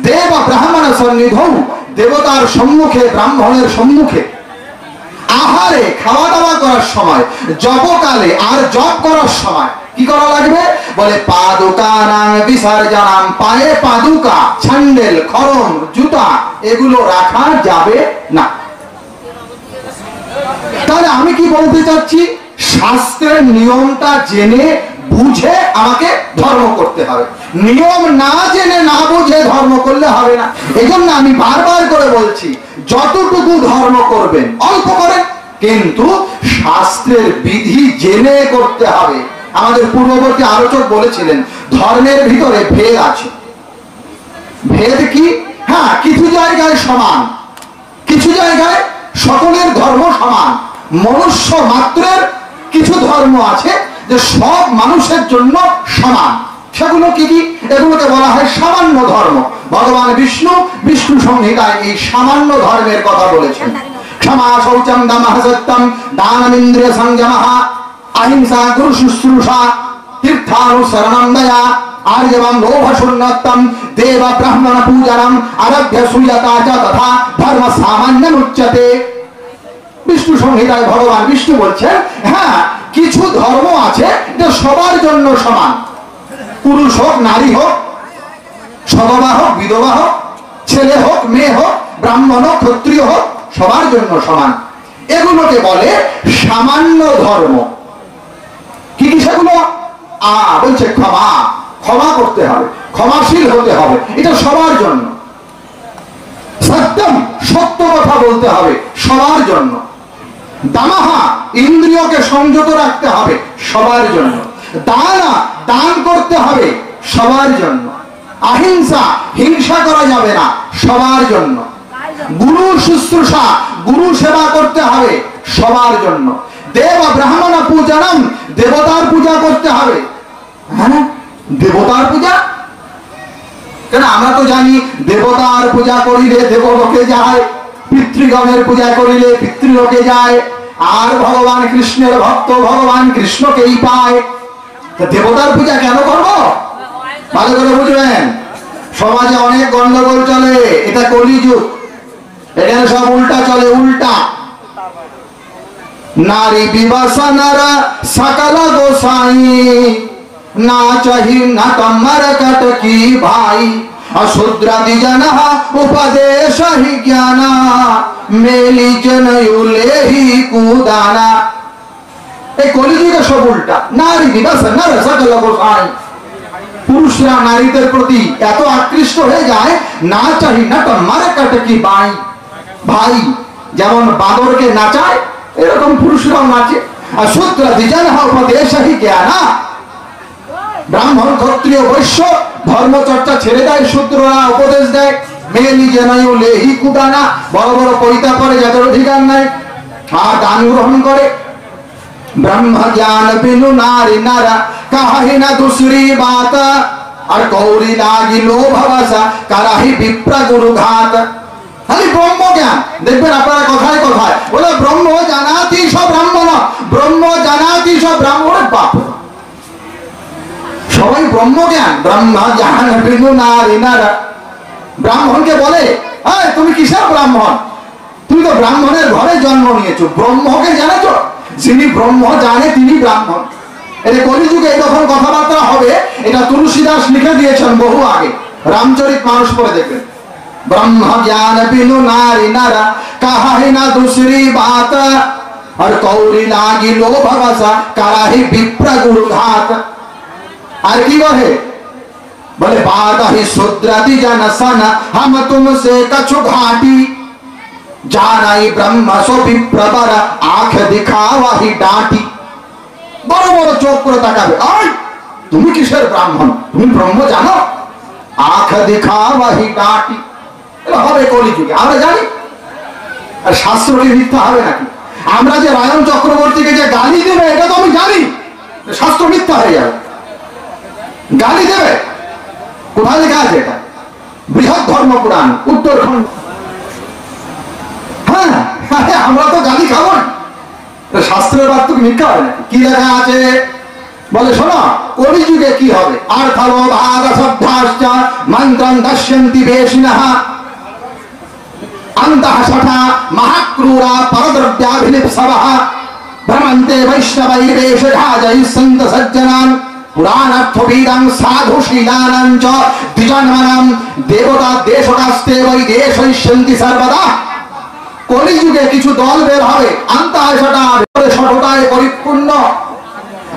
দেব ব্রাহ্মণ সন্নিধৌ দেবতার সম্মুখে, ব্রাহ্মণের সম্মুখে, আহারে খাওয়া দাওয়া করার সময়, জপকালে আর জপ করার সময় কি করা লাগবে? বলে পাদুকানাং বিসর্জনাম, পায়ে পাদুকা, স্যান্ডেল, খড়ম, জুতা এগুলো রাখা যাবে না। তাহলে আমি কি বলতে চাচ্ছি? শাস্ত্রের নিয়মটা জেনে বুঝে আমাকে ধর্ম করতে হবে। নিয়ম না জেনে না বুঝে ধর্ম করলে হবে না। এই জন্য আমি বারবার করে বলছি, যতটুকু ধর্ম করবেন অল্প করেন, কিন্তু শাস্ত্রের বিধি জেনে করতে হবে। আমাদের পূর্ববর্তী আলোচক বলেছিলেন ধর্মের ভিতরে ভেদ আছে। ভেদ কি? হ্যাঁ, কিছু জায়গায় সমান, কিছু জায়গায় সকলের ধর্ম সমান। মনুষ্য মাত্রের কিছু ধর্ম আছে যে সব মানুষের জন্য সমান। সেগুলো কি কি? এগুলোকে বলা হয় সামান্য ধর্ম। ভগবান বিষ্ণু বিষ্ণু সংহিতায় এই সামান্য ধর্মের কথা বলেছেন। ক্ষমা শৌচম দমঃ সত্যম দানমিন্দ্রিয় সংযমঃ অহিংসা গুরু শুশ্রূষা তীর্থানুসরণম দয়া आर्यवं लोभशून्यत्वं देव ब्राह्मण पूजनम आरभ्य सूयता च तथा धर्म सामान्यम उच्यते। বিষ্ণু সংহিতায় ভগবান বিষ্ণু বলছেন, হ্যাঁ কিছু ধর্ম আছে যে সবার জন্য সমান, পুরুষ হোক নারী হোক, সধবা হোক বিধবা হোক, ছেলে হোক মেয়ে হোক, ব্রাহ্মণ হোক ক্ষত্রিয় হোক, সবার জন্য সমান। এগুলোকে বলে সামান্য ধর্ম। কি কি সেগুলো? বলছে ক্ষমা, ক্ষমা করতে হবে, ক্ষমাশীল হতে হবে, এটা সবার জন্য। সত্যম, সত্য কথা বলতে হবে, সবার জন্য। দামাহা, ইন্দ্রিয়কে সংযত রাখতে হবে, সবার জন্য। দানা, দান করতে হবে, সবার জন্য। অহিংসা, হিংসা করা যাবে না, সবার জন্য। গুরু শুশ্রূষা, গুরু সেবা করতে হবে, সবার জন্য। দেব ব্রাহ্মণ পূজনম, দেবতার পূজা করতে হবে। হ্যাঁ, দেবতার পূজা কেন? আমরা তো জানি দেবতার পূজা করিলে দেবলোকে যায়, পিতৃগণের পূজা করিলে পিতৃলোকে যায়, আর ভগবান কৃষ্ণের ভক্ত ভগবান কৃষ্ণকেই পায়। দেবতার পূজা কেন করব? ভালো করে বুঝবেন, সমাজে অনেক গন্ডগোল চলে, এটা কলিযুগ, এখানে সব উল্টা চলে, উল্টা। নারী বিবাসনার সকল গোসাই না চাহি না কমর কট কি ভাই অশুদ্রাদি জন উপদেশ হি জ্ঞান মেলি জন উলেহি কুদানা। এই কলিযুগে সব উল্টা। নারী বিবাসনার সকল গোসাই, পুরুষরা নারীদের প্রতি এত আকৃষ্ট হয়ে যায়, না চাহি না কমর কট কি ভাই, ভাই যেমন বাঁদরকে নাচায় এরকম পুরুষরাও নাচে। আর শূদ্র দ্বিজন উপদেশ হি জ্ঞান, ব্রাহ্মণ ক্ষত্রিয় বৈশ্য ধর্মচর্চা ছেড়ে দেয়, শূদ্ররা উপদেশ দেয়। মেয়ে নিজে নয় লেহি কুদানা, বড় বড় কবিতা করে যাদের অধিকার নাই, আর দান গ্রহণ করে। ব্রহ্ম জ্ঞান বিনু নারী নারা কাহি না দুসরি বাত, আর গৌরী লাগি লোভবসা কারাহি বিপ্র গুরু ঘাত। খালি ব্রহ্ম জ্ঞান, দেখবেন আপনারা কথায় কথায় বলে ব্রহ্ম জানাতি সব ব্রাহ্মণ, ব্রহ্ম জানাতি সব ব্রাহ্মণ। বাপ, সবাই ব্রহ্ম জ্ঞান, ব্রহ্ম জ্ঞান বিনু নারী নারা। ব্রাহ্মণকে বলে, তুমি কিসের ব্রাহ্মণ? তুমি তো ব্রাহ্মণের ঘরে জন্ম নিয়েছো, ব্রহ্মকে জানেছো? যিনি ব্রহ্ম জানে তিনি ব্রাহ্মণ। এটা কলিযুগে যখন কথাবার্তা হবে, এটা তুলসীদাস লিখে দিয়েছেন বহু আগে, রামচরিত মানস পড়ে দেখবেন। ब्रह्म ज्ञान बिनु नारी नरा कहाहि ना दूसरी बात, और कौरी लागी लोभवसा कराहि विप्र गुरु घात। और की बहे बोले बात ही शूद्रादि जन सन हम तुमसे कछु घाटी, जानाई ब्रह्म सो विप्रवर आंख दिखावा ही डांटी। बड़ो बड़ो चोख करे ताकाबे, आय तुमी किसेर ब्राह्मण, तुमी ब्रह्म जानो? आंख दिखावा ही डांटी। হবে কলিযুগে, আমরা জানি। আর শাস্ত্রটি মিথ্যা হবে নাকি? আমরা যে রায়ন চক্রবর্তীকে যে গালি দেবে, এটা তো আমি জানি শাস্ত্র মিথ্যা হয়ে যাবে। গালি দেবে, কোথায় লেখা আছে? এটা বৃহৎ ধর্ম পুরাণ উত্তরখণ্ড। হ্যাঁ, আমরা তো গালি খাবো না, শাস্ত্রের বাদ তো মিথ্যা হয় নাকি? কি লেখা আছে বলে শোনো, কলিযুগে কি হবে? আর খালো ভাগ সভ্যাশ্চ মন্ত্রং দশ্যন্তি বেশিনঃ। अन्तः शठा महाक्रूरा परद्रव्याभिलिप्सवः भ्रमन्ते वैष्णवैर्वेषधाजैः सन्त सज्जनान् पुराणार्थवीरां साधुशीलानां च द्विजन्मनां देवता देशकास्ते वै देशयिष्यन्ति सर्वदा। কলিযুগে কিছু দল বের হবে আন্তঃশটা শঠতায় পরিপূর্ণ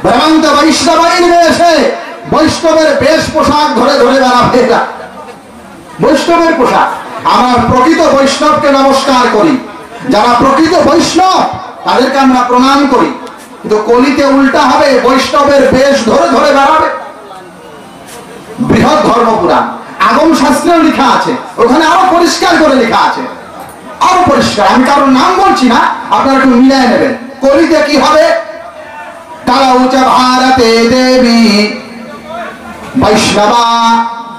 ভ্রমন্ত বৈষ্ণবের বেশে, বৈষ্ণবের বেশ পোশাক ধরে ধরে বেড়াবে এরা। বৈষ্ণবের পোশাক, আমরা প্রকৃত বৈষ্ণবকে নমস্কার করি, যারা প্রকৃত বৈষ্ণব তাদেরকে আমরা প্রণাম করি, কিন্তু কলিতে উল্টা হবে, বৈষ্ণবের বেশ ধরে ধরে বেড়াবে। বৃহৎ ধর্মপুরাণ আগম শাস্ত্রে লেখা আছে, ওখানে আরো পরিষ্কার করে লেখা আছে, আরো পরিষ্কার। আমি কারোর নাম বলছি না, আপনারা একটু মিলাই নেবেন। কলিতে কি হবে? কালৌচ ভারতে দেবী বৈষ্ণবা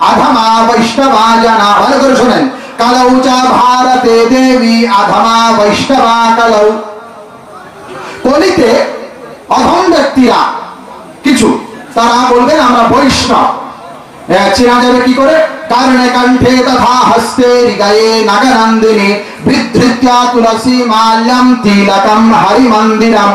আধমা বৈষ্ণবা জানা। ভালো করে শোনেন, কালৌচ ভারতে দেবী আধমা বৈষ্ণবা কালৌ। কলিতে অধম ব্যক্তিরা কিছু, তারা বলবেন আমরা বৈষ্ণব। চেনা যাবে কি করে? কারণে কণ্ঠে তথা হস্তে হৃদয়ে নাগনন্দিনী বিধৃত্য তুলসী মাল্যম তিলকম হরি মন্দিরম।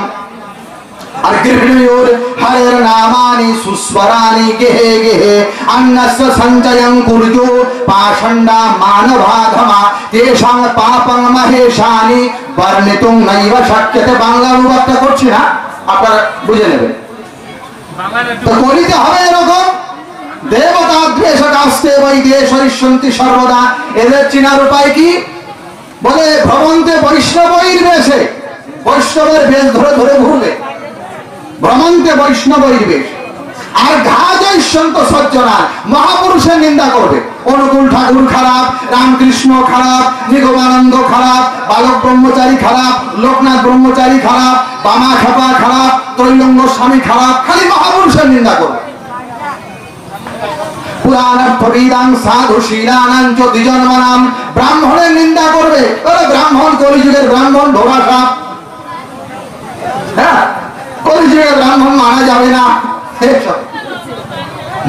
আর গৃহণীর হরের নামানি সুস্বরানি গেহে গেহে অন্নস্য সঞ্চয়ং কুর্যু পাষণ্ডা মানবাধমা তেষাং পাপং মহেশানি বর্ণিতুং নৈব শক্যতে। বাংলা অনুবাদটা করছি না, আপনারা বুঝে নেবেন। তো কলিতে হবে এরকম, দেবতা দ্বেষকাস্তে বৈ দেশয়িষ্যন্তি সর্বদা। এদের চিনার উপায় কি? বলে ভ্রমন্তে বৈষ্ণবৈর বেশে, বৈষ্ণবের বেশ ধরে ধরে ঘুরবে। ভ্রমন্তে বৈষ্ণবৈর বেশ। আর ঘাজয়িষ্যন্ত সজ্জনা, মহাপুরুষের নিন্দা করবে। অনুকূল ঠাকুর খারাপ, রামকৃষ্ণ খারাপ, নিগমানন্দ খারাপ, বালক ব্রহ্মচারী খারাপ, লোকনাথ ব্রহ্মচারী খারাপ, বামা খাপা খারাপ, ত্রৈলঙ্গ স্বামী খারাপ, খালি মহাপুরুষের নিন্দা করবে। পুরাণার্থবিদাং সাধুশীলানাং চ দ্বিজন্মনাম, ব্রাহ্মণের নিন্দা করবে। ব্রাহ্মণ কলিযুগের ব্রাহ্মণ ঢোকা সাপ। হ্যাঁ, কলিযুগের ব্রাহ্মণ মানা যাবে না।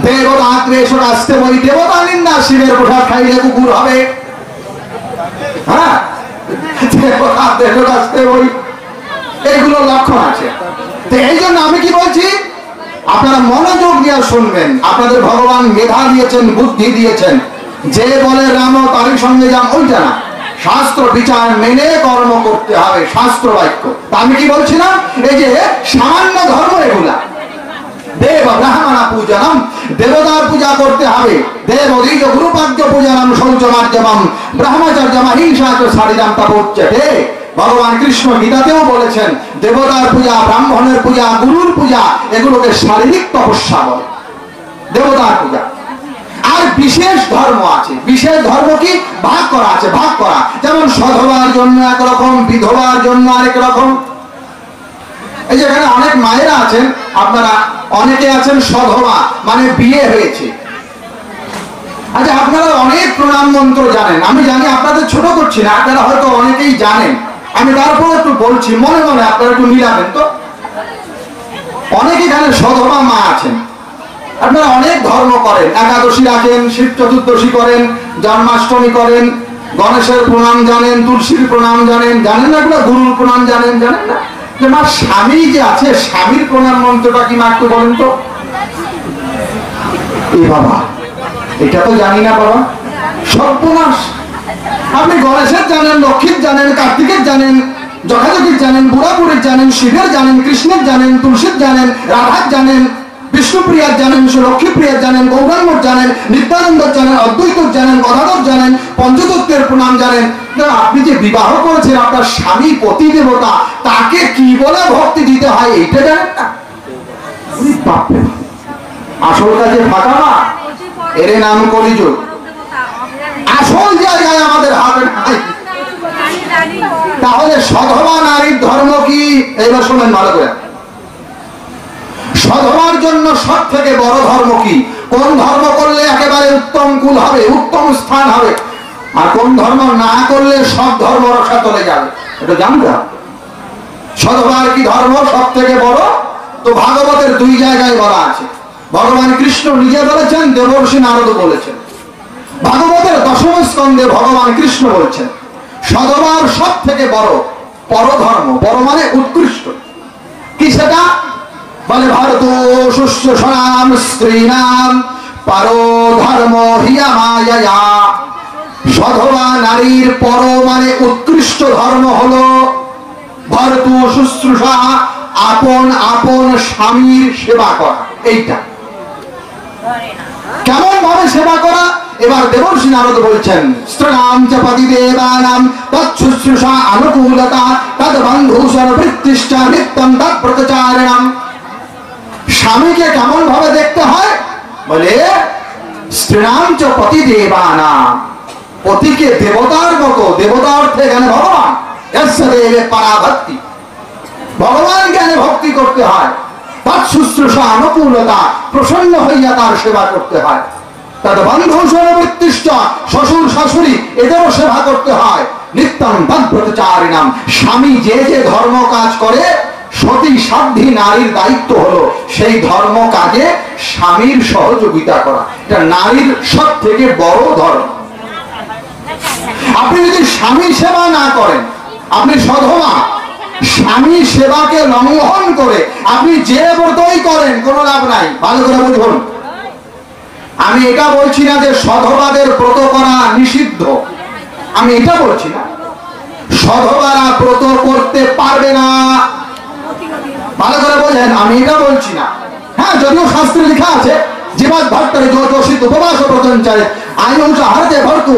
দেবতা দ্বেষক আসতে বই, দেবতা নিন্দা, শিবের পোশাক খাইলে কুকুর হবে। হ্যাঁ, দেবতা দ্বেষক আসতে বই, এইগুলো লক্ষণ আছে। তো এই জন্য আমি কি বলছি, আপনারা মনোযোগ দিয়ে শুনবেন। আপনাদের ভগবান মেধা দিয়েছেন, বুদ্ধি দিয়েছেন। যে বলে রাম তারই সঙ্গে যান, ওইটা না। শাস্ত্র বিচার মেনে কর্ম করতে হবে, শাস্ত্র বাক্য। তা আমি কি বলছিলাম, এই যে সামান্য ধর্ম এগুলা, দেব ব্রাহ্মণ পূজনম, দেবতার পূজা করতে হবে। দেব দ্বিজ গুরুপাদ্য পূজনম শৌচমার্জমম ব্রহ্মচর্য অহিংসা চ শারীরাম তপোচ্যতে। ভগবান কৃষ্ণ গীতাতেও বলেছেন, দেবতার পূজা, ব্রাহ্মণের পূজা, গুরুর পূজা, এগুলোকে শারীরিক তপস্যা বলে, দেবতার পূজা। আর বিশেষ ধর্ম আছে। বিশেষ ধর্ম কি? ভাগ করা আছে, ভাগ করা। যেমন সধবার জন্য একরকম, বিধবার জন্য আরেক রকম। এই যে এখানে অনেক মায়েরা আছেন, আপনারা অনেকে আছেন সধবা, মানে বিয়ে হয়েছে। আচ্ছা, আপনারা অনেক প্রণাম মন্ত্র জানেন, আমি জানি, আপনাদের ছোট করছি না, আপনারা হয়তো অনেকেই জানেন। আমি তারপর একটু বলছি, মনে মনে আপনারা একটু মিলাবেন। তো অনেক এখানে সধবা মা আছেন, আপনারা অনেক ধর্ম করেন, একাদশী রাখেন, শিব চতুর্দশী করেন, জন্মাষ্টমী করেন, গণেশের প্রণাম জানেন, তুলসীর প্রণাম জানেন, জানেন না? এগুলো গুরুর প্রণাম জানেন, জানেন না? যে মা স্বামী যে আছে, স্বামীর প্রণাম মন্ত্রটা কি মা একটু বলেন তো? এ বাবা, এটা তো জানি না বাবা, সর্বনাশ। আপনি গণেশের জানেন, লক্ষ্মীর জানেন, কার্তিকের জানেন, যথাযথির জানেন, বুড়াপুরের জানেন, শিবের জানেন, কৃষ্ণের জানেন, তুলসীর জানেন, রাধার জানেন, বিষ্ণুপ্রিয়ার জানেন, লক্ষ্মীপ্রিয়ার জানেন, গৌরাঙ্গর জানেন, নিত্যানন্দর জানেন, অদ্বৈতর জানেন, গদাধর জানেন, পঞ্চতত্ত্বের প্রণাম জানেন। আপনি যে বিবাহ করেছেন, আপনার স্বামী পতি দেবতা, তাকে কি বলে ভক্তি দিতে হয় এইটা জানেন না? আসল কাজে ফাঁকা না, এর নাম কলিযুগ। আসল জায়গায় আমাদের হাতে নাই। তাহলে সধবা নারীর ধর্ম কি? এবার শোনেন ভালো করে। সধবার জন্য সব থেকে বড় ধর্ম কি? কোন ধর্ম করলে একেবারে উত্তম কুল হবে, উত্তম স্থান হবে, আর কোন ধর্ম না করলে সব ধর্ম রক্ষা চলে যাবে, এটা জানতে হবে। সধবার কি ধর্ম সব থেকে বড়? তো ভাগবতের দুই জায়গায় বলা আছে। ভগবান কৃষ্ণ নিজে বলেছেন, দেবর্ষি নারদ বলেছেন। ভাগবতের দশম স্কন্ধে ভগবান কৃষ্ণ বলছেন, সধবার সব থেকে বড় পরধর্ম, বড় মানে উৎকৃষ্ট। কি সেটা? বলে ভারত শুশ্রূষাম স্ত্রীনাম পরো ধর্ম হিয়া মায়া। সধবা নারীর পর মানে উৎকৃষ্ট ধর্ম হলো ভরতু শুশ্রূষা, আপন আপন স্বামীর সেবা করা। এইটা কেমন ভাবে সেবা করা? এবার দেবর্ষি নারদ বলছেন, স্ত্রীণাম চ পতিদেবানাম তৎশুশ্রূষা অনুকূলতা তদ্বন্ধূষণ বৃত্তিশ্চ নিত্যং তৎব্রতচারিণাম। স্বামীকে কেমন ভাবে দেখতে হয়? বলে স্ত্রীণাম চ পতিদেবানাম, পতিকে দেবতার মতো, দেবতা অর্থে এখানে ভগবান, দেবে পরাভক্তি, ভগবান জ্ঞানে ভক্তি করতে হয়। তৎশুশ্রূষা অনুকূলতা, প্রসন্ন হইয়া তার সেবা করতে হয়। তদ্বন্ধূষণ বৃত্তিশ্চ, শ্বশুর শাশুড়ি এদেরও সেবা করতে হয়। নিত্যং তদ্ব্রতচারিণাম, স্বামী যে যে ধর্ম কাজ করে সতী সাধ্বী নারীর দায়িত্ব হলো সেই ধর্ম কাজে স্বামীর সহযোগিতা করা। এটা নারীর সব থেকে বড় ধর্ম। আপনি যদি স্বামী সেবা না করেন, আপনি সধবা, স্বামী সেবাকে লঙ্ঘন করে আপনি যে ব্রতই করেন কোনো লাভ নাই। ভালো করে বুঝুন, আমি এটা বলছি না যে সধবাদের ব্রত করা নিষিদ্ধ, আমি এটা বলছি না। সধবারা ব্রত করতে পারবে না, ভালো করে বোঝেন, আমি এটা বলছি না। হ্যাঁ, যদিও শাস্ত্রে লেখা আছে জীবাদ ভট্টারে যোশিত উপবাস ব্রতঞ্চরে আয়ুষ হারতে ভর্তু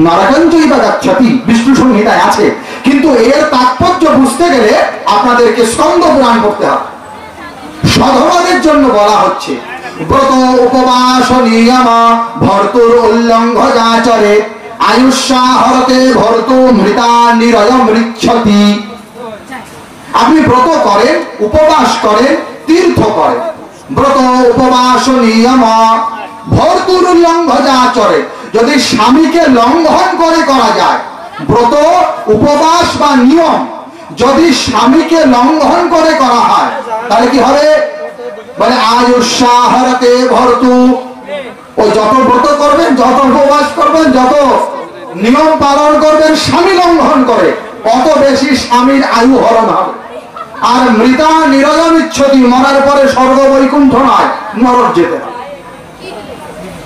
নরকঞ্চইবা গচ্ছতি, বিষ্ণু সংহিতায় আছে। কিন্তু এর তাৎপর্য বুঝতে গেলে আপনাদেরকে স্কন্দ পুরাণ পড়তে হবে। সধবাদের জন্য বলা হচ্ছে ব্রত উপবাস নিয়ম ভর্তুর উল্লঙ্ঘ যাচরে আয়ুষ্যা হরতে ভর্তু মৃতা নিরয় মৃচ্ছতি। আপনি ব্রত করেন, উপবাস করেন, তীর্থ করেন, ব্রত উপবাস নিয়ম ভর্তুর উল্লঙ্ঘ যাচরে, যদি স্বামীকে লঙ্ঘন করে করা যায়, ব্রত উপবাস বা নিয়ম যদি স্বামীকে লঙ্ঘন করে করা হয় তাহলে কি হবে? মানে আয়ুষ্যা হরতে ভর্তু, ওই যত ব্রত করবেন, যত উপবাস করবেন, যত নিয়ম পালন করবেন স্বামী লঙ্ঘন করে, অত বেশি স্বামীর আয়ু হরণ হবে। আর মৃতা নিরয় ইচ্ছতি, মরার পরে স্বর্গ বৈকুণ্ঠ নয়, নরক যেতে হবে।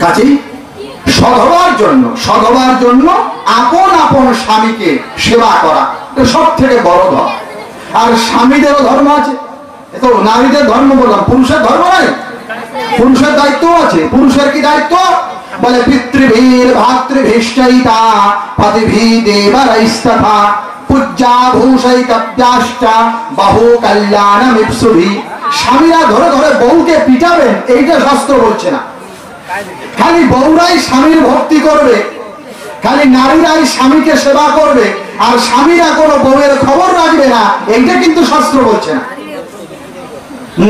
কাজেই সধবার জন্য আপন আপন স্বামীকে সেবা করা সব থেকে বড় ধর্ম। আর স্বামীদেরও ধর্ম আছে, তো নারীদের ধর্ম বললাম, পুরুষের ধর্ম নাই, পুরুষের দায়িত্ব আছে। পুরুষের কি দায়িত্ব? বলে পিতৃভীর ভাতৃভীশ্চৈতা পতিভি দেবরৈস্তথা পূজ্যা ভূষৈতব্যাশ্চ বহু কল্যাণমিপ্সুভি। স্বামীরা ধরে ধরে বউকে পিটাবেন এইটা শাস্ত্র বলছে না। খালি বউরাই স্বামীর ভক্তি করবে, খালি নারীরাই স্বামীকে সেবা করবে, আর স্বামীরা কোনো বউয়ের খবর রাখবে না, এইটা কিন্তু শাস্ত্র বলছে না।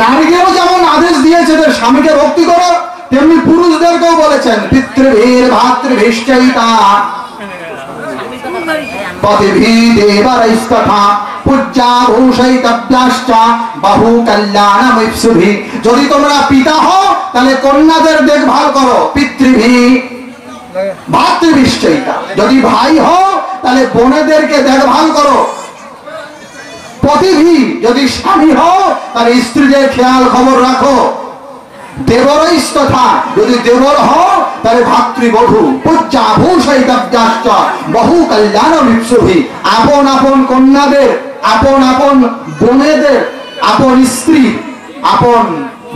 নারীদেরও যেমন আদেশ দিয়েছে যে স্বামীকে ভক্তি করো, তেমনি পুরুষদেরকেও বলেছেন পিতৃভীর ভাতৃভীশ্চৈতা পতিভি দেবরৈস্তথা পূজ্যা ভূষৈতব্যাশ্চ বহু কল্যাণমিপ্সুভি। যদি তোমরা পিতা হও তাহলে কন্যাদের দেখভাল করো, পিতৃভি ভাতৃভীশ্চৈতা। যদি ভাই হও তাহলে বোনেদেরকে দেখভাল করো। পতিভি, যদি স্বামী হও তাহলে স্ত্রীদের খেয়াল খবর রাখো। দেবরৈস্তথা, যদি দেবর হও তাহলে ভাতৃবধূ। পূজ্যা ভূষৈতব্যাশ্চ বহু কল্যাণমিপ্সুভি। আপন আপন কন্যাদের, আপন আপন বোনেদের, আপন স্ত্রী, আপন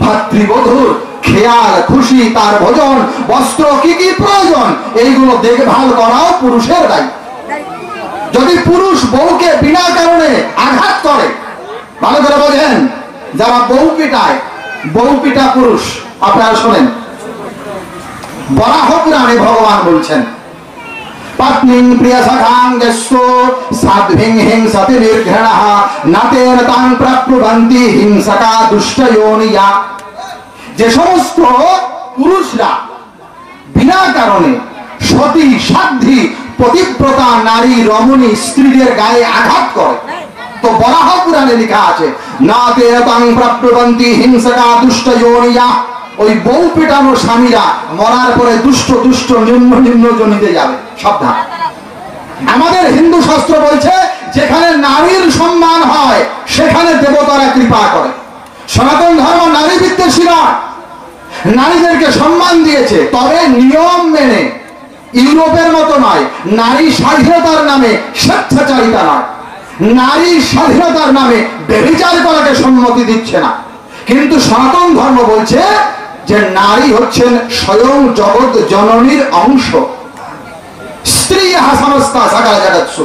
ভাতৃবধূর খেয়াল খুশি, তার ভোজন বস্ত্র কি কি প্রয়োজন এইগুলো দেখভাল করাও পুরুষের দায়িত্ব। যদি পুরুষ বউকে বিনা কারণে আঘাত করে, ভালো করে বোঝেন, যারা বউ পিটায়, বউ পিটা পুরুষ, আপনারা শোনেন, বরাহ পুরাণে ভগবান বলছেন পত্নীং প্রিয় সখাঙ্গস্য সাধ্বিং হিংসতি নির্ঘৃণঃ নাতেন তাং প্রপ্রবন্তি হিংসকা দুষ্টয়োনিয়া। যে সমস্ত পুরুষরা বিনা কারণে সতী সাধ্বী পতিব্রতা নারী রমণী স্ত্রীদের গায়ে আঘাত করে, তো বরাহ পুরাণে লেখা আছে নাতেন তাং প্রপ্রবন্তি হিংসকা দুষ্টয়োনিয়া। ওই বউ পিটানো স্বামীরা মরার পরে দুষ্ট দুষ্ট নিম্ন নিম্ন জনিতে যাবে, সাবধান। আমাদের হিন্দু শাস্ত্র বলছে যেখানে নারীর সম্মান হয় সেখানে দেবতারা কৃপা করে। সনাতন ধর্ম নারী বিদ্বেষী নয়, নারীদেরকে সম্মান দিয়েছে, তবে নিয়ম মেনে, ইউরোপের মতো নয়। নারী স্বাধীনতার নামে স্বেচ্ছাচারিতা নয়, নারী স্বাধীনতার নামে ব্যভিচার করাকে সম্মতি দিচ্ছে না। কিন্তু সনাতন ধর্ম বলছে যে নারী হচ্ছেন স্বয়ং জগৎ জননীর অংশ। স্ত্রী সমস্তা সাকাল জগৎসু,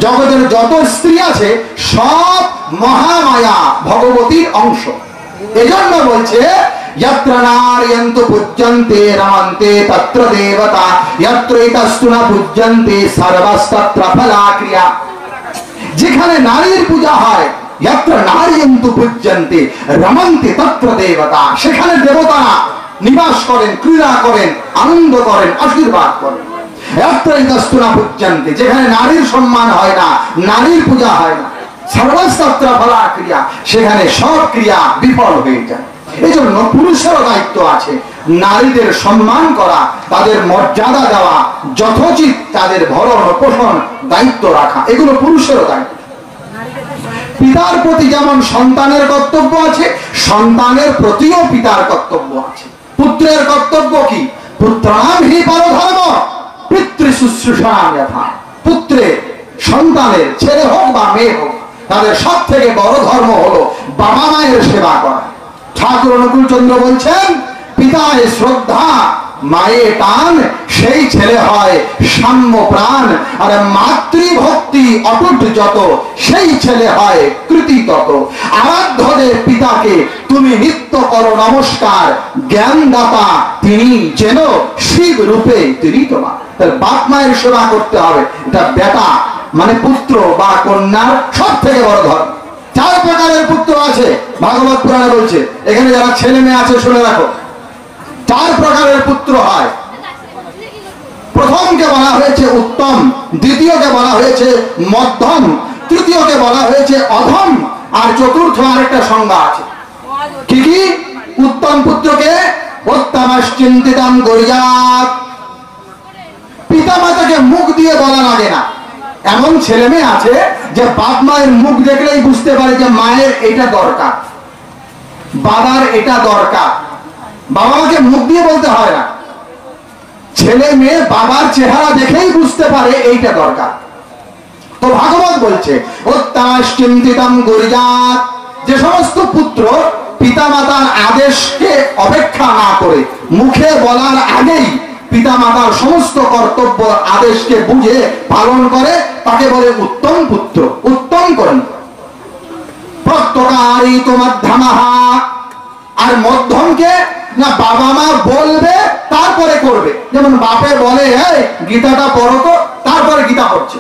জগতের যত স্ত্রী আছে সব মহামায়া ভগবতীর অংশ। এজন্য বলছে यत्र नार्यन्तु पूज्यन्ते रमन्ते तत्र देवता यत्र इतस्तु न पूज्यन्ते सर्वस्तत्र फला क्रिया। যেখানে নারীর পূজা হয়, यत्र नार्यन्तु पूज्यन्ते रमन्ते तत्र देवता, সেখানে দেবতারা নিবাস করেন, ক্রীড়া করেন, আনন্দ করেন, আশীর্বাদ করেন। यत्र इतस्तु न पूज्यन्ते, যেখানে নারীর সম্মান হয় না, নারীর পূজা হয় না, सर्वस्तत्र फला क्रिया, সেখানে সব ক্রিয়া বিফল হয়ে যায়। এই জন্য পুরুষেরও দায়িত্ব আছে নারীদের সম্মান করা, তাদের মর্যাদা দেওয়া, যথোচিত তাদের ভরণ পোষণ দায়িত্ব রাখা, এগুলো পুরুষেরও দায়িত্ব। পিতার প্রতি যেমন সন্তানের কর্তব্য আছে, সন্তানের প্রতিও পিতার কর্তব্য আছে। পুত্রের কর্তব্য কি? পুত্রাণ হি পরধর্ম পিতৃ শুশ্রূষাম যথা। পুত্রের, সন্তানের, ছেলে হোক বা মেয়ে হোক, তাদের সব থেকে বড় ধর্ম হলো বাবা মায়ের সেবা করা। ঠাকুর অনুকূল চন্দ্র বলছেন পিতায় শ্রদ্ধা মায়ে টান, সেই ছেলে হয় সাম্য প্রাণ। আর মাতৃভক্তি অটুট যত, সেই ছেলে হয় কৃতি তত। আরাধ্যদের পিতাকে তুমি নিত্য করো নমস্কার, জ্ঞানদাতা তিনি যেন শিব রূপে তিনি তোমার। তার বাপ মায়ের সেবা করতে হবে, এটা বেটা মানে পুত্র বা কন্যার সব থেকে বড় ধর্ম। 4 প্রকারের পুত্র আছে ভাগবত পুরাণে বলছে। এখানে যারা ছেলে মেয়ে আছে শুনে রাখো, 4 প্রকারের পুত্র হয়। প্রথমকে বলা হয়েছে উত্তম, দ্বিতীয়কে বলা হয়েছে মধ্যম, তৃতীয়কে বলা হয়েছে অধম, আর চতুর্থ আরেকটা সংজ্ঞা আছে। কি কি? উত্তম পুত্রকে উত্তমাশ্চিন্তিতম গরিয়াত, পিতা মাতাকে মুখ দিয়ে বলা লাগে না। এমন ছেলে মেয়ে আছে যে বাপ মায়ের মুখ দেখলেই বুঝতে পারে যে মায়ের এটা দরকার, বাবার এটা দরকার। বাবা মাকে মুখ দিয়ে বলতে হয় না, ছেলে মেয়ে বাবার চেহারা দেখেই বুঝতে পারে এইটা দরকার। তো ভাগবত বলছে উত্তমাশ্চিন্তিতম গরিয়াত, যে সমস্ত পুত্র পিতা মাতার আদেশকে অপেক্ষা না করে মুখে বলার আগেই পিতা মাতার সমস্ত কর্তব্য আদেশকে বুঝে পালন করে, তাকে বলে উত্তম পুত্র, উত্তম কন্যা। প্রত্যকারিত মধ্যমহা, আর মধ্যমকে না বাবা মা বলবে তারপরে করবে। যেমন বাপে বলে এই গীতাটা পড়ো তো, তারপরে গীতা পড়ছে।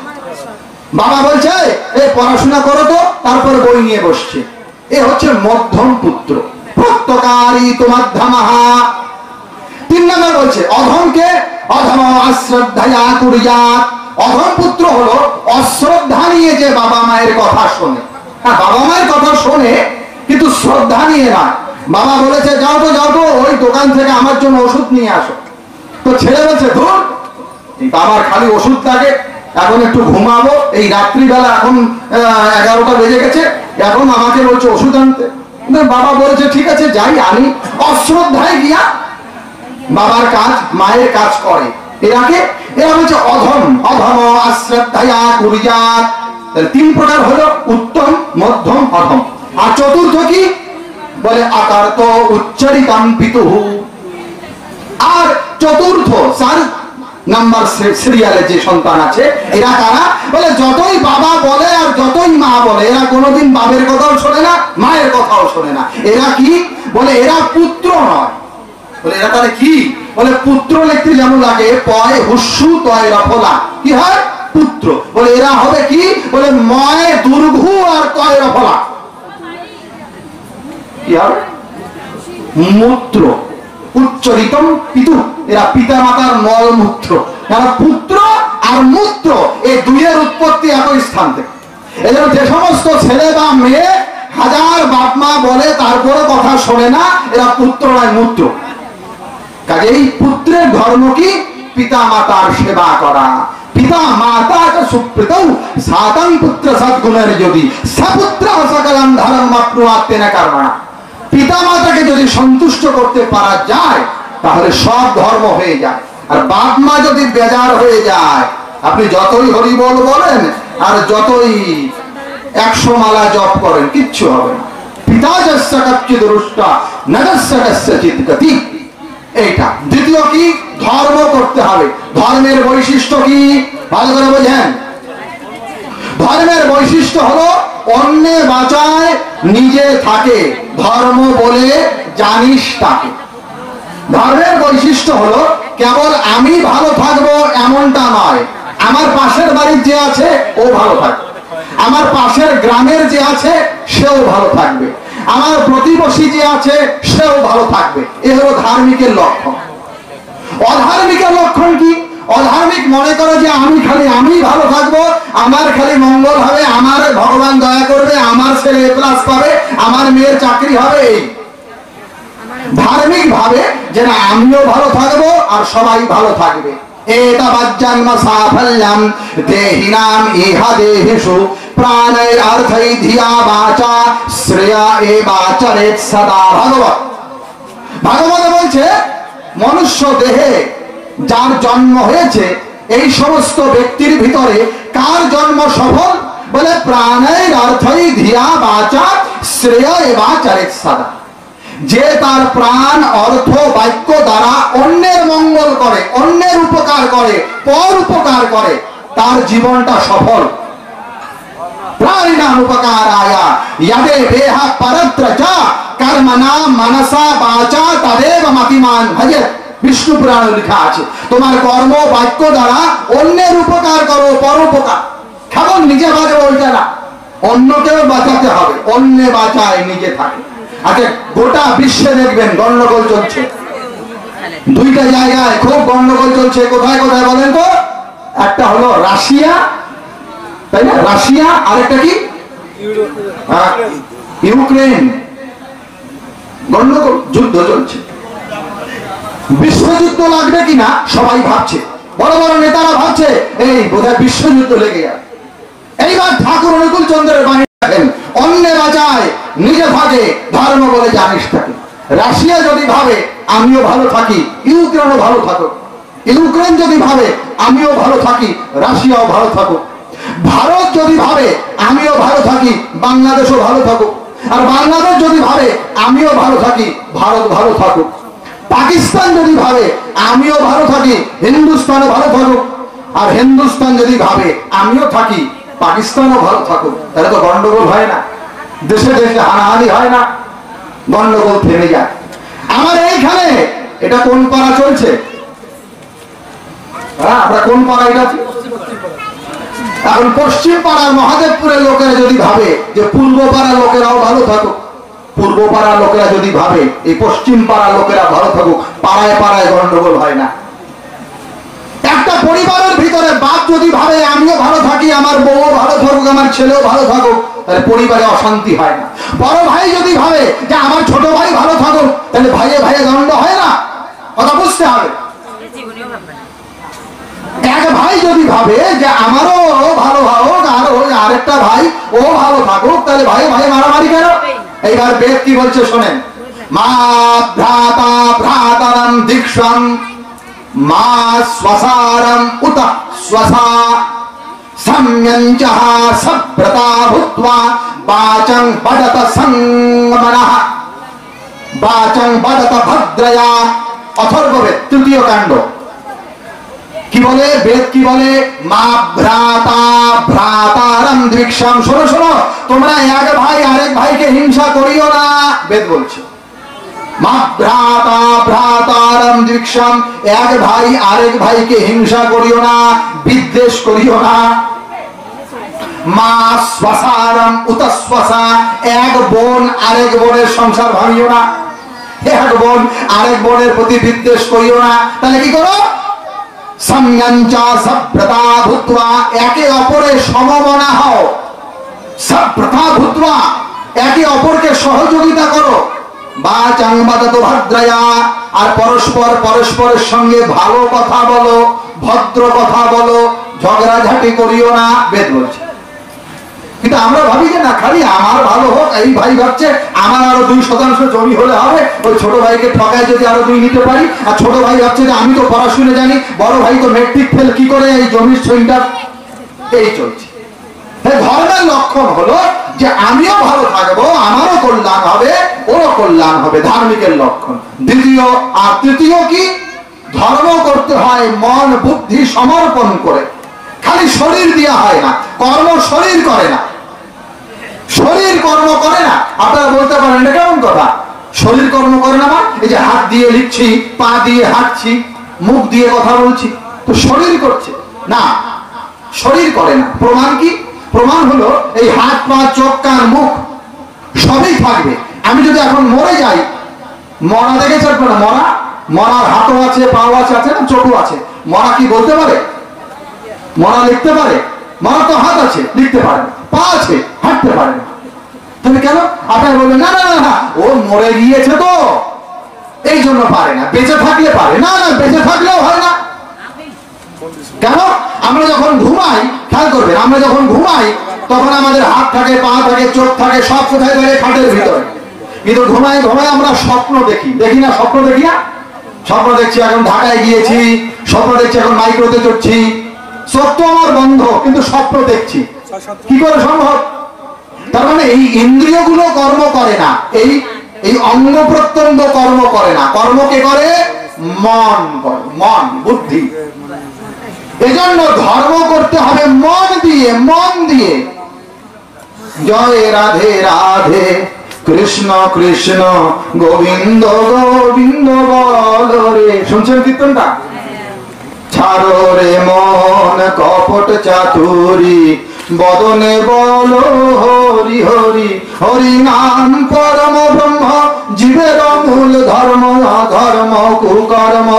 বাবা বলছে এই পড়াশোনা করো তো, তারপরে বই নিয়ে বসছে। এ হচ্ছে মধ্যম পুত্র। প্রত্যকারিত মধ্যমহা। 3 নম্বর বলছে অধমকে অধম অশ্রদ্ধায়া কুর্যাৎ। অধম পুত্র হলো অশ্রদ্ধা নিয়ে যে বাবা মায়ের কথা শোনে। হ্যাঁ, বাবা মায়ের কথা শোনে কিন্তু শ্রদ্ধা নিয়ে নয়। বাবা বলেছে যাও তো ওই দোকান থেকে আমার জন্য ওষুধ নিয়ে আসো, তো ছেলে বলছে ধুর আমার খালি ওষুধ লাগে, এখন একটু ঘুমাবো, এই রাত্রিবেলা এখন 11টা বেজে গেছে, এখন আমাকে বলছে ওষুধ আনতে। বাবা বলেছে ঠিক আছে যাই আনি। অশ্রদ্ধায় গিয়া বাবার কাজ মায়ের কাজ করে। এরা হচ্ছে অধম, অধম অশ্রদ্ধায়া কুর্যাৎ। 3 প্রকার হলো উত্তম, মধ্যম, অধম। আর চতুর্থ কি বলে আকার্ত উচ্চারিতাম পিতুঃ। আর চতুর্থ 4 নাম্বার সিরিয়ালে যে সন্তান আছে এরা কারা বলে যতই বাবা বলে আর যতই মা বলে, এরা কোনোদিন বাবার কথাও শোনে না, মায়ের কথাও শোনে না। এরা কি বলে? এরা পুত্র নয়। বলে এরা তাহলে কি বলে? পুত্র লিখতে যেমন লাগে পয় হুস্যু তয় রফলা, কি হয়? পুত্র। বলে এরা হবে কি বলে ময় দুর্ঘু আর তয় রফলা, কি হবে? মূত্র। উচ্চরিতম পিতু, এরা পিতা মাতার মল মূত্র। এরা পুত্র আর মূত্র এই দুইয়ের উৎপত্তি একই স্থান থেকে। এই জন্য যে সমস্ত ছেলে বা মেয়ে হাজার বাপ মা বলে তারপরে কথা শোনে না, এরা পুত্র নয়, মূত্র। কাজেই পুত্রের ধর্ম কি? পিতা মাতার সেবা করা। পিতা মাতাকে সুপ্রীতৌ সাতং পুত্র সদ্গুণের যদি সপুত্র সকলম ধর্ম মাপ্নুয়াতে না কর্মণা। পিতা মাতাকে যদি সন্তুষ্ট করতে পারা যায় তাহলে সব ধর্ম হয়ে যায়। আর বাপ মা যদি বেজার হয়ে যায়, আপনি যতই হরিবল বলেন আর যতই 100 মালা জপ করেন, কিচ্ছু হবে না। পিতা যস্য কচ্চিৎ রুষ্টা নগস্য কস্যচিৎ গতি। এইটা দ্বিতীয় কি, ধর্ম করতে হবে। ধর্মের বৈশিষ্ট্য কি ভালো করে বোঝেন। ধর্মের বৈশিষ্ট্য হলো অন্যে বাঁচায় নিজে থাকে, ধর্ম বলে জানিস তাকে। ধর্মের বৈশিষ্ট্য হলো কেবল আমি ভালো থাকবো এমনটা নয়, আমার পাশের বাড়ির যে আছে ও ভালো থাকবে, আমার পাশের গ্রামের যে আছে সেও ভালো থাকবে, আমার প্রতিবেশী যে আছে সেও ভালো থাকবে। এ হলো ধার্মিকের লক্ষণ। অধার্মিকের লক্ষণ কি? অধার্মিক মনে করে যে আমি ভালো থাকবো, আমার খালি মঙ্গল হবে, আমার ভগবান দয়া করবে, আমার ছেলে এ প্লাস পাবে, আমার মেয়ের চাকরি হবে। এই ধার্মিক ভাবে যে না, আমিও ভালো থাকবো আর সবাই ভালো থাকবে। এটা বাজ্যান্ম সাফল্যম দেহিনাম ইহা দেহেষু প্রাণের অর্থৈ ধিয়া বাচা শ্রেয়া এবাচরেৎ সদা। ভাগবত বলছে মনুষ্য দেহে যার জন্ম হয়েছে এই সমস্ত ব্যক্তির ভিতরে কার জন্ম সফল? বলে প্রাণের অর্থৈ ধিয়া বাচা শ্রেয়া এবাচরেৎ সদা। যে তার প্রাণ অর্থ বাক্য দ্বারা অন্যের মঙ্গল করে, অন্যের উপকার করে, পর উপকার করে, তার জীবনটা সফল। প্রাণিনাম উপকারায় ইয়াদে দেহা পরত্র চ কর্মণা মনসা বাচা তদেব মতিমান ভজেৎ। বিষ্ণু পুরাণে লেখা আছে তোমার কর্ম বাক্য দ্বারা অন্যের উপকার করো, পরোপকার। কেবল নিজে বাঁচবে ওইটা না, অন্যকেও বাঁচাতে হবে। অন্য বাঁচায় নিজে থাকে। আচ্ছা, গোটা বিশ্বে দেখবেন গন্ডগোল চলছে, দুইটা জায়গায় খুব গন্ডগোল চলছে। কোথায় কোথায় বলেন তো? একটা হলো রাশিয়া, তাই না? রাশিয়া, আরেকটা কি ইউক্রেন। গন্ডগোল, যুদ্ধ চলছে। বিশ্বযুদ্ধ লাগবে কিনা সবাই ভাবছে, বড় বড় নেতারা ভাবছে এই বোধহয় বিশ্বযুদ্ধ লেগে যাবে। এইবার ঠাকুর অনুকূল চন্দ্রের বাণী দেখেন, অন্য বাঁচায় নিজে থাকে, ধর্ম বলে জানিস থাকে। রাশিয়া যদি ভাবে আমিও ভালো থাকি, ইউক্রেনও ভালো থাকুক। ইউক্রেন যদি ভাবে আমিও ভালো থাকি, রাশিয়াও ভালো থাকুক। ভারত যদি ভাবে আমিও ভালো থাকি, বাংলাদেশও ভালো থাকুক। আর বাংলাদেশ যদি ভাবে আমিও ভালো থাকি, ভারত ভালো থাকুক। পাকিস্তান যদি ভাবে আমিও ভালো থাকি, হিন্দুস্তানও ভালো থাকুক। আর হিন্দুস্তান যদি ভাবে আমিও থাকি, পাকিস্তানও ভালো থাকুক। তাহলে তো গন্ডগোল হয় না, দেশে দেশে হানাহানি হয় না, গন্ডগোল থেমে যায়। আমার এইখানে এটা কোন পাড়া চলছে? আমরা কোন পাড়া? এটা এখন পশ্চিম পাড়ার মহাদেবপুরের লোকেরা যদি ভাবে যে পূর্ব পাড়ার লোকেরাও ভালো থাকুক, পূর্ব পাড়ার লোকেরা যদি ভাবে এই পশ্চিম পাড়ার লোকেরা ভালো থাকুক, পাড়ায় পাড়ায় গন্ডগোল হয় না। একটা পরিবারের ভিতরে বাপ যদি ভাবে আমিও ভালো থাকি, আমার বউ ভালো থাকুক, আমার ছেলেও ভালো থাকুক, তাহলে পরিবারে অশান্তি হয় না। বড় ভাই যদি ভাবে যে আমার ছোট ভাই ভালো থাকুক, তাহলে ভাইয়ে ভাইয়ে দ্বন্দ্ব হয় না। কথা বুঝতে হবে। এক ভাই যদি ভাবে যে আমারও ভালো হোক আর ওই আরেকটা ভাই ও ভালো থাকুক, তাহলে ভাই ভাই মারামারি কেন? এইবার বেদ কি বলছে শোনেন, মা ভ্রাতা ভ্রাতারম দীক্ষাম মা স্বসারম উত স্বসা সম্যঞ্চহ সব্রতা ভূত্বা বাচং বদত সংমনঃ বাচং বদত ভদ্রয়া। অথর্ববেদ তৃতীয় কাণ্ড কি বলে? বেদ কি বলে? মা ভ্রাতা ভ্রাতারম দীক্ষাম। শোনো শোনো, তোমরা এক ভাই আরেক ভাইকে হিংসা করিও না। বেদ বলছে মা ভ্রাতা ভ্রাতারম দীক্ষাম, এক ভাই আরেক ভাইকে হিংসা করিও না, বিদ্বেষ করিও না। মা স্বসারম উত স্বসা, এক বোন আরেক বোনের সংসার ভাঙিও না, এক বোন আরেক বোনের প্রতি বিদ্বেষ করিও না। তাহলে কি করো? সম্যঞ্চা সভ্যতা ভূত্বা, একে অপরের সমমনা হও। সভ্যতা ভূত্বা, একে অপরকে সহযোগিতা করো। বাচং বদত ভদ্রয়া, আর পরস্পর পরস্পরের সঙ্গে ভালো কথা বলো, ভদ্র কথা বলো, ঝগড়াঝাটি করিও না, বেদ বলছে। কিন্তু আমরা ভাবি যে না, খালি আমার ভালো হোক, এই ভাই ভাবছে আমার আরো 2% জমি হলে হবে, ওই ছোট ভাইকে ঠকায় যদি আরো 2 নিতে পারি, আর ছোট ভাই ভাবছে যে আমি তো পড়াশুনে জানি, বড় ভাই তো মেট্রিক ফেল, কি করে এই জমির ছইটা, এই চলছে। ধর্মের লক্ষণ হলো যে আমিও ভালো থাকবো, আমারও কল্যাণ হবে, ওরও কল্যাণ হবে, ধার্মিকের লক্ষণ। দ্বিতীয় আর তৃতীয় কি, ধর্ম করতে হয় মন বুদ্ধি সমর্পণ করে, খালি শরীর দিয়া হয় না, কর্ম শরীর করে না, শরীর কর্ম করে না। আপনারা বলতে পারেন এটা কেমন কথা, শরীর কর্ম করে না? এই যে হাত দিয়ে লিখছি, পা দিয়ে হাঁটছি, মুখ দিয়ে কথা বলছি, তো শরীর করছে না, শরীর করে না। প্রমাণ কি? প্রমাণ হলো এই হাত পা চোখ কান মুখ সবই থাকবে। আমি যদি এখন মরে যাই, মরা দেখেছে আপনারা? মরা, মরার হাতও আছে, পাও আছে, আছে না, চোখও আছে। মরা কি বলতে পারে? মরা লিখতে পারে? মরা তো হাত আছে, লিখতে পারে, পা আছে, হাঁটতে পারে না। তাহলে কেন? আপনারা বলবেন না না না না, ও মরে গিয়েছে তো এই জন্য পারে না, বেঁচে থাকলে পারে। না না, বেঁচে থাকলেও হয় না। কেন? আমরা যখন ঘুমাই, খেয়াল করবেন, আমরা যখন ঘুমাই তখন আমাদের হাত থাকে, পা থাকে, চোখ থাকে, সব কোথায় থাকে? খাটের ভিতরে। কিন্তু ঘুমায় ঘুমায় আমরা স্বপ্ন দেখি, দেখি না? স্বপ্ন দেখি না? স্বপ্ন দেখছি এখন ঢাকায় গিয়েছি, স্বপ্ন দেখছি এখন মাইক্রোতে চড়ছি, চোখ তো আমার বন্ধ কিন্তু স্বপ্ন দেখছি, কি করে সম্ভব? তার মানে এই ইন্দ্রিয়গুলো কর্ম করে না, এই এই অঙ্গ প্রত্যঙ্গ কর্ম করে না, কর্ম কে করে? মন করে, মন বুদ্ধি। এজন্য ধর্ম করতে হবে মন দিয়ে, মন দিয়ে। জয় রাধে রাধে, কৃষ্ণ কৃষ্ণ গোবিন্দ গোবিন্দ বল রে। শুনছেন কীর্তনটা? ছাড়ো রে মন কপট চাতুরি, বদনে বল হরি হরি, হরি নাম পরম ব্রহ্ম, জীবের মূল ধর্ম, ধর্ম কুকর্ম,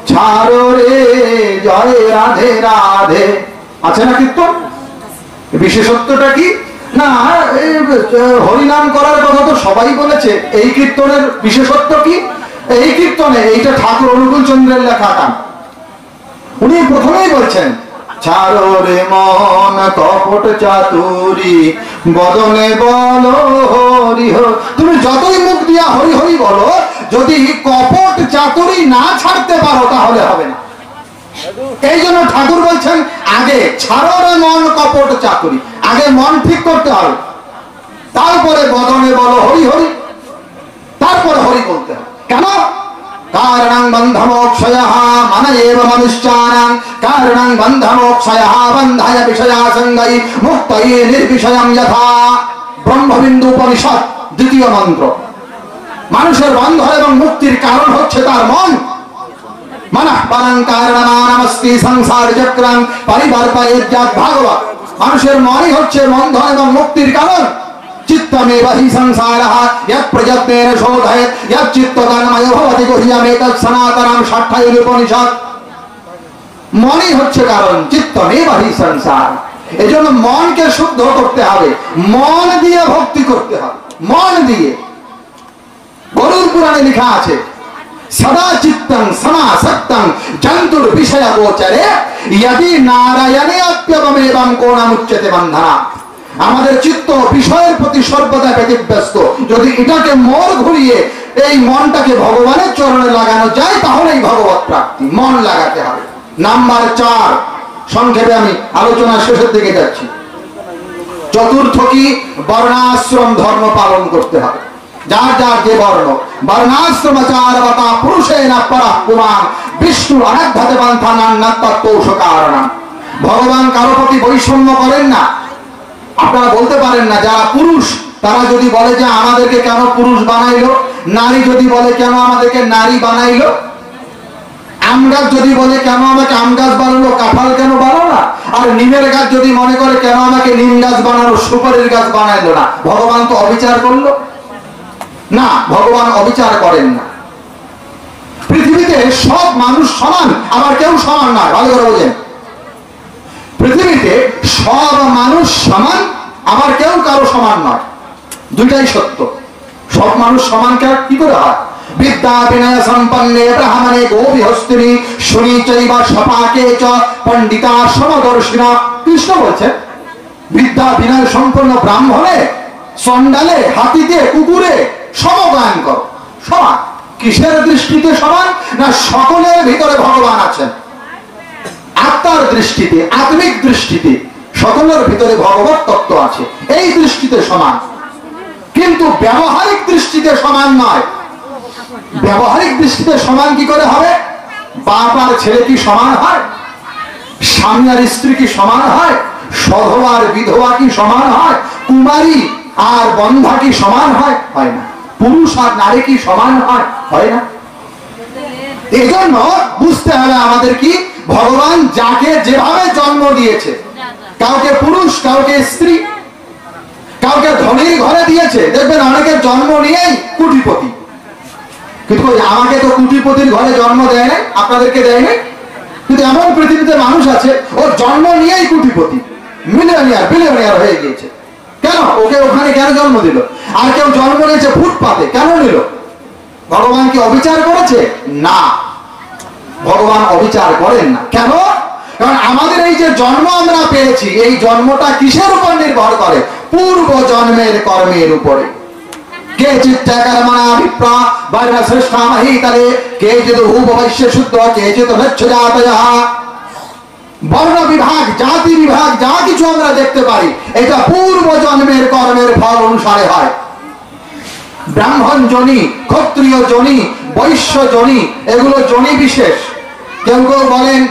ছাড়ো রে জয় রাধে রাধে। আছে না কীর্তন? বিশেষত্বটা কি? না, হরিনাম করার কথা তো সবাই বলেছে, এই কীর্তনের বিশেষত্ব কি? এই কীর্তনে এইটা ঠাকুর অনুকূল চন্দ্রের লেখা গান। উনি প্রথমেই বলছেন, ছাড়ো রে মন কপট চাতুরি, বদনে বলো হরি হরি। তুমি যতই মুখ দিয়া হরি হরি বলো, যদি কপট চাতুরি না ছাড়তে পারো তাহলে হবে না। এই জন্য ঠাকুর বলছেন আগে ছাড়ো রে মন কপট চাতুরি, আগে মন ঠিক করতে হবে, তারপরে বদনে বলো হরি হরি, তারপরে হরি বলতে হবে। কেন? কারণং বন্ধমোক্ষয়ঃ মন এব মনুষ্যানাং, কারণং বন্ধমোক্ষয়ঃ বন্ধায় বিষয়াসঙ্গৈ মুক্তয়ে নির্বিষয়ং যথা। ব্রহ্মবিন্দু উপনিষদ 2য় মন্ত্র। মানুষের বন্ধ এবং মুক্তির কারণ হচ্ছে তার মন। মনঃ পরং কারণমানমস্তি সংসার চক্রং পরিবর্তয়েৎ ভাগবত। মানুষের মনই হচ্ছে বন্ধন এবং মুক্তির কারণ। চিত্তমেব হি সংসারঃ ইয়ৎ প্রযত্নেন শোধয়েৎ ইয়ৎ চিত্ততন্ময় ভবতি গুহ্যমেতৎ সনাতনং ষাঠ্যয়ুর উপনিষদ। মনই হচ্ছে কারণ, চিত্তমেব হি সংসার। এজন্য মনকে শুদ্ধ করতে হবে, মন দিয়ে ভক্তি করতে হবে, মন দিয়ে। গরুর পুরাণে লেখা আছে, সদা চিত্তং সমাসক্তং জন্তুর বিষয় গোচরে यदि নারায়ণে অপ্যবমেবং কোণামুচ্যতে বন্ধনা। আমাদের চিত্ত বিষয়ের প্রতি সর্বদা ব্যতিব্যস্ত, যদি এটাকে মোড় ঘুরিয়ে এই মনটাকে ভগবানের চরণে লাগানো যায় তাহলেই ভগবত প্রাপ্তি। মন লাগাতে হবে। নাম্বার 4, সংক্ষেপে আমি আলোচনা শেষের দিকে যাচ্ছি। চতুর্থ কি? বর্ণাশ্রম ধর্ম পালন করতে হবে। যার যার যে বর্ণ, বর্ণাশ্রমাচারবতা পুরুষেণ পরঃ পুমান বিষ্ণু অনাধ্যাতে বন্থানান নত্তৌষ কারণম। ভগবান কারো প্রতি বৈষম্য করেন না। আপনারা বলতে পারেন না যারা পুরুষ তারা যদি বলে যে আমাদেরকে কেন পুরুষ বানাইলো, নারী যদি বলে কেন আমাদেরকে নারী বানাইলো, আম গাছ যদি বলে কেন আমাকে আম গাছ বানালো, কাঁঠাল কেন বানালো না, আর নিমের গাছ যদি মনে করে কেন আমাকে নিম গাছ বানালো, সুপারির গাছ বানাইলো না, ভগবান তো অবিচার করলো না। ভগবান অবিচার করেন না। পৃথিবীতে সব মানুষ সমান, আবার কেউ সমান নয়। ভালো করে বোঝেন, পৃথিবীতে সব মানুষ সমান, আবার কেউ কারো সমান নয়। দুইটাই সত্য। সব মানুষ সমান কি করে হয়? বিদ্যা বিনয় সম্পন্নে ব্রাহ্মণে গোবিহস্তিনি শুনি চৈব সপাকে চ পণ্ডিতা সমদর্শিনা। কৃষ্ণ বলছেন বিদ্যা বিনয় সম্পন্ন ব্রাহ্মণে, চণ্ডালে, হাতিতে, কুকুরে সমগায়ন করো। সমান কিসের দৃষ্টিতে সমান? না সকলের ভিতরে ভগবান আছেন। আত্মার দৃষ্টিতে, আত্মিক দৃষ্টিতে সকলের ভিতরে ভগবত তত্ত্ব আছে, এই দৃষ্টিতে সমান। কিন্তু ব্যবহারিক দৃষ্টিতে সমান নয়। ব্যবহারিক দৃষ্টিতে সমান কি করে হবে? বাপ আর ছেলে কি সমান হয়? স্বামী আর স্ত্রী কি সমান হয়? সধবা আর বিধবা কি সমান হয়? কুমারী আর বন্ধা কি সমান হয়? হয় না। পুরুষ আর নারী কি সমান হয়? হয় না। এই জন্য বুঝতে হবে আমাদের কি ভগবান যাকে যেভাবে জন্ম দিয়েছে, কাউকে পুরুষ, কাউকে স্ত্রী, কাউকে ধনীর ঘরে দিয়েছে। দেখবেন অনেকের জন্ম নিয়েই কোটিপতি, কিন্তু আমাকে তো কোটিপতির ঘরে জন্ম দেয় নাই, আপনাদেরকে দেয় নাই। কিন্তু এমন পৃথিবীতে মানুষ আছে ও জন্ম নিয়েই কোটিপতি, মিলিয়নিয়ার, বিলিয়নিয়ার হয়ে গিয়েছে। কেন? ওকে ওখানে কেন জন্ম দিল? আর কেউ জন্ম নিয়েছে ফুটপাতে, কেন নিল? ভগবান কি অবিচার করেছে? না, ভগবান অবিচার করেন না। কেন? কারণ আমাদের এই যে জন্ম আমরা পেয়েছি, এই জন্মটা কিসের উপর নির্ভর করে? পূর্ব জন্মের কর্মের উপরে। কে চিত্তা কর্মণা বিপ্রা বর্ণ শ্রেষ্ঠা মহিতলে কে চিত উপবৈশ্য শুদ্ধ কে চিত নচ্ছজাতয়ঃ। বর্ণ বিভাগ, জাতি বিভাগ, যা কিছু আমরা দেখতে পারি এটা পূর্ব জন্মের কর্মের ফল অনুসারে হয়। ব্রাহ্মণ জনি, ক্ষত্রিয় জনি, বৈশ্য জনি, এগুলো জনি বিশেষ। কেউ কেউ বলেন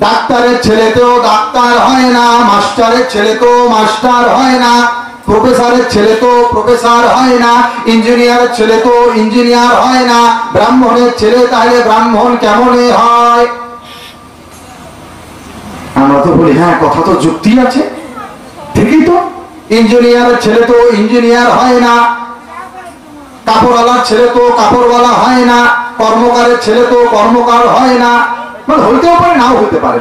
ডাক্তারের ছেলেতেও ডাক্তার হয় না, মাস্টারের ছেলেতেও মাস্টার হয় না, প্রফেসরের ছেলে তো প্রফেসর হয় না, ইঞ্জিনিয়ারের ছেলে তো ইঞ্জিনিয়ার হয় না। ব্রাহ্মণের ছেলে তাহলে ব্রাহ্মণ কেমনে হয়? আমরা তো বলি হ্যাঁ, কথা তো যুক্তি আছে, ঠিকই তো। ইঞ্জিনিয়ারের ছেলে তো ইঞ্জিনিয়ার হয় না, কাপড়ওয়ালার ছেলে তো কাপড়ওয়ালা হয় না, কর্মকারের ছেলে তো কর্মকার হয় না। মানে হইতেও পারে, নাও হইতে পারে।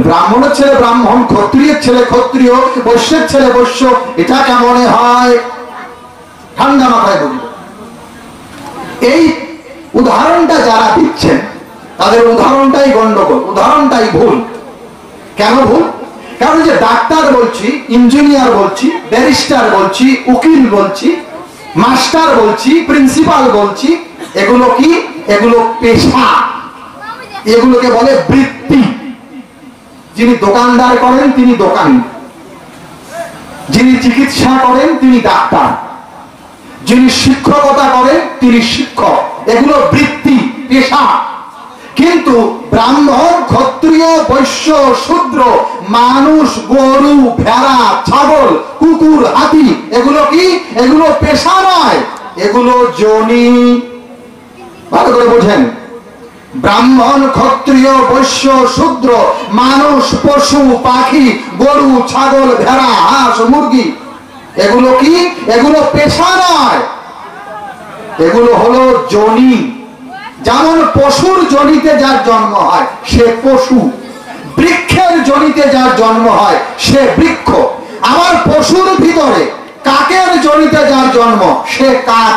ব্রাহ্মণের ছেলে ব্রাহ্মণ, ক্ষত্রিয়ের ছেলে ক্ষত্রিয়, বৈশ্যের ছেলে বৈশ্য, এটা কেমনে হয়? ঠান্ডা মাথায় বুঝবে। এই উদাহরণটা যারা দিচ্ছেন তাদের উদাহরণটাই গন্ডগোল, উদাহরণটাই ভুল। কেন ভুল? কারণ যে ডাক্তার বলছি, ইঞ্জিনিয়ার বলছি, ব্যারিস্টার বলছি, উকিল বলছি, মাস্টার বলছি, প্রিন্সিপাল বলছি, এগুলো কি? এগুলো পেশা, এগুলোকে বলে বৃত্তি। যিনি দোকানদার করেন তিনি দোকানি, যিনি চিকিৎসা করেন তিনি ডাক্তার, যিনি শিক্ষকতা করেন তিনি শিক্ষক। এগুলো বৃত্তি, পেশা। কিন্তু ব্রাহ্মণ, ক্ষত্রিয়, বৈশ্য, শূদ্র, মানুষ, গরু, ভেড়া, ছাগল, কুকুর, হাতি, এগুলো কি? এগুলো পেশা নয়, এগুলো জনি। ভালো করে বোঝেন। ব্রাহ্মণ, ক্ষত্রিয়, বৈশ্য, শূদ্র, মানুষ, পশু, পাখি, গরু, ছাগল, ভেড়া, হাঁস, মুরগি, এগুলো কি? এগুলো পেশা নয়, এগুলো হলো জনি। যেমন পশুর জনিতে যার জন্ম হয় সে পশু, বৃক্ষের জনিতে যার জন্ম হয় সে বৃক্ষ। আমার পশুর ভিতরে কাকের জনিতে যার জন্ম সে কাক,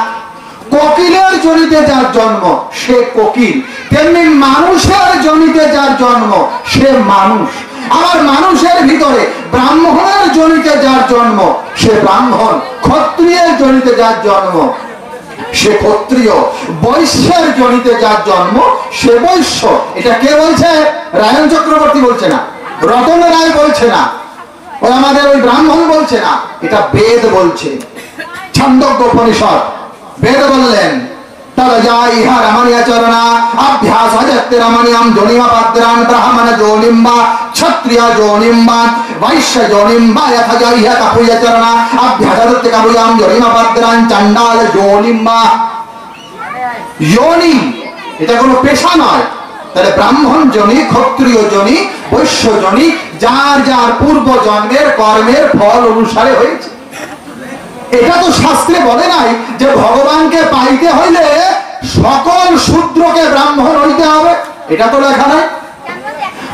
কোকিলের জনিতে যার জন্ম সে কোকিল। তেমনি মানুষের জনিতে যার জন্ম সে মানুষ। আমার মানুষের ভিতরে ব্রাহ্মণের জনিতে যার জন্ম সে ব্রাহ্মণ, ক্ষত্রিয়ের জনিতে যার জন্ম সে ক্ষত্রিয়, বৈশ্যের জনিতে যার জন্ম সে বৈশ্য। এটা কে বলছে? রায়ন চক্রবর্তী বলছে না, রতন রায় বলছে না, ওই আমাদের ওই ব্রাহ্মণ বলছে না, এটা বেদ বলছে। ছন্দোগ্য উপনিষদ বেদ বললেন তদজা ইহা রমণীয় চরণা অভ্যাস হজত্তে রমণীয়ম জনিমা পাত্রান ব্রাহ্মণ জোনিম্বা ক্ষত্রিয় জোনিম্বা বৈশ্য জোনিম্বা যথা ইহা কাপুয় চরণা অভ্যাস হজত্তে কাপুয়াম জনিমা পাত্রান চণ্ডাল জোনিম্বা। যোনি এটা কোনো পেশা নয়। তাহলে ব্রাহ্মণ জনি, ক্ষত্রিয় জনি, বৈশ্য জনি যার যার পূর্ব জন্মের কর্মের ফল অনুসারে হয়েছে। এটা তো শাস্ত্রে বলে নাই যে ভগবানকে পাইতে হইলে সকল শূদ্রকে ব্রাহ্মণ হইতে হবে, এটা তো লেখা নাই।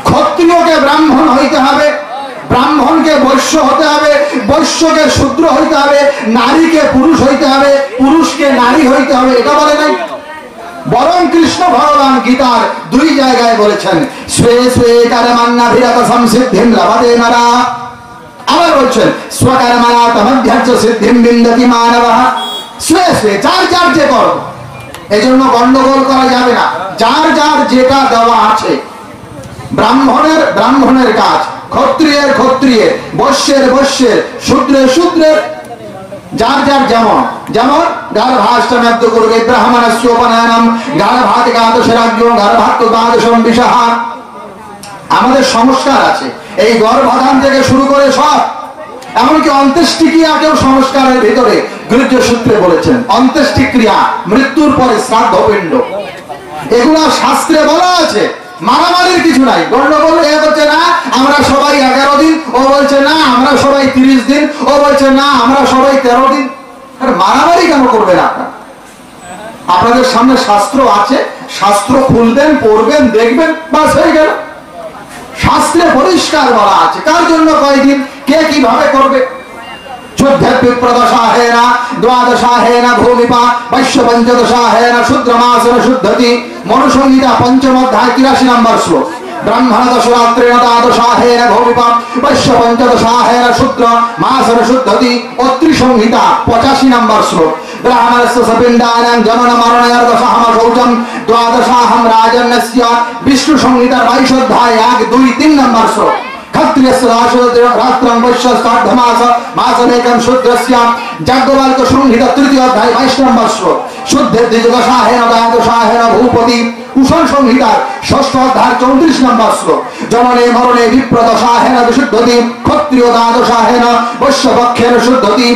ক্ষত্রিয়কে ব্রাহ্মণ হইতে হবে, ব্রাহ্মণকে বৈশ্য হতে হবে, বৈশ্যকে শূদ্র হইতে হবে, নারীকে পুরুষ হইতে হবে, পুরুষকে নারী হইতে হবে, এটা বলে নাই। বরং কৃষ্ণ ভগবান গীতার 2 জায়গায় বলেছেন স্বে স্বে কর্মণ্যভিরত সংসিদ্ধিম লভতে নরা। আবার বলছেন স্বকর্মণা তমধ্যর্চ সিদ্ধিম বিন্দতি মানবঃ। স্বে স্বে যার যার যে কর্ম, এজন্য গন্ডগোল করা যাবে না। যার যার যেটা দেওয়া আছে, ব্রাহ্মণের কাজ, ক্ষত্রিয়ের ক্ষত্রিয়ের, বৈশ্যের বৈশ্যের, শূদ্রের শূদ্রের, যার যার যেমন যেমন গার্ভাষ্টমদ্য করবে ব্রাহ্মণস্যোপনয়নম গার্ভাত গাদশরাজ্য গার্ভাত দ্বাদশম বিশাহ। আমাদের সংস্কার আছে, এই গর্ভধান থেকে শুরু করে সব, এমনকি অন্ত্যেষ্টিক্রিয়াকেও সংস্কারের ভিতরে গৃহ্য সূত্রে বলেছেন। অন্ত্যেষ্টিক্রিয়া, মৃত্যুর পরে শ্রাদ্ধ পিণ্ড, এগুলা শাস্ত্রে বলা আছে। মারামারির কিছু নাই। গন্ডগোল এ বলছে না আমরা সবাই 11 দিন, ও বলছে না আমরা সবাই 30 দিন, ও বলছে না আমরা সবাই 13 দিন। আরে মারামারি কেন করবেন আপনারা? আপনাদের সামনে শাস্ত্র আছে, শাস্ত্র খুলবেন, পড়বেন, দেখবেন, বাস হয়ে গেল। শাস্ত্রে পরিষ্কার বলা আছে কার জন্য কয়দিন, কে কিভাবে করবে। চোদ্দশাহেন দ্বাদশাহেন ভূমিপা বৈশ্য পঞ্চদশাহেন শূদ্রমাসন শুদ্ধতি। মনুসংহিতা 5ম অধ্যায় 83 নম্বর শ্লোক। ব্রাহ্মণ দশরাত্রেণ দ্বাদশাহেন ভূমিপা বৈশ্য পঞ্চদশাহেন শূদ্র মাসন শুদ্ধতি। অত্রি সংহিতা 85 নম্বর শ্লোক। ব্রাহ্মণস্য সপিণ্ডানাং জনন মরণয়র্দশাহম শৌচম দ্বাদশাহম রাজন্যস্য। বিষ্ণু সংহিতার 22 অধ্যায় 1, 2, 3 নম্বর শ্লোক। ক্ষত্রিয়স্য রাত্রং বৈশ্য স্তার্ধমাস মাসমেকং শূদ্রস্য। যাজ্ঞবল্ক্য সংহিতা 3য় অধ্যায় 22 নম্বর শ্লোক। শুদ্ধের দ্বিদশাহেন দ্বাদশাহেন ভূপতি। কুশল সংহিতার 6ষ্ঠ অধ্যায় 34 নম্বর শ্লোক। জননে মরণে বিপ্রদশাহেন বিশুদ্ধতি ক্ষত্রিয় দ্বাদশাহেন বৈশ্য পক্ষেন শুদ্ধতি।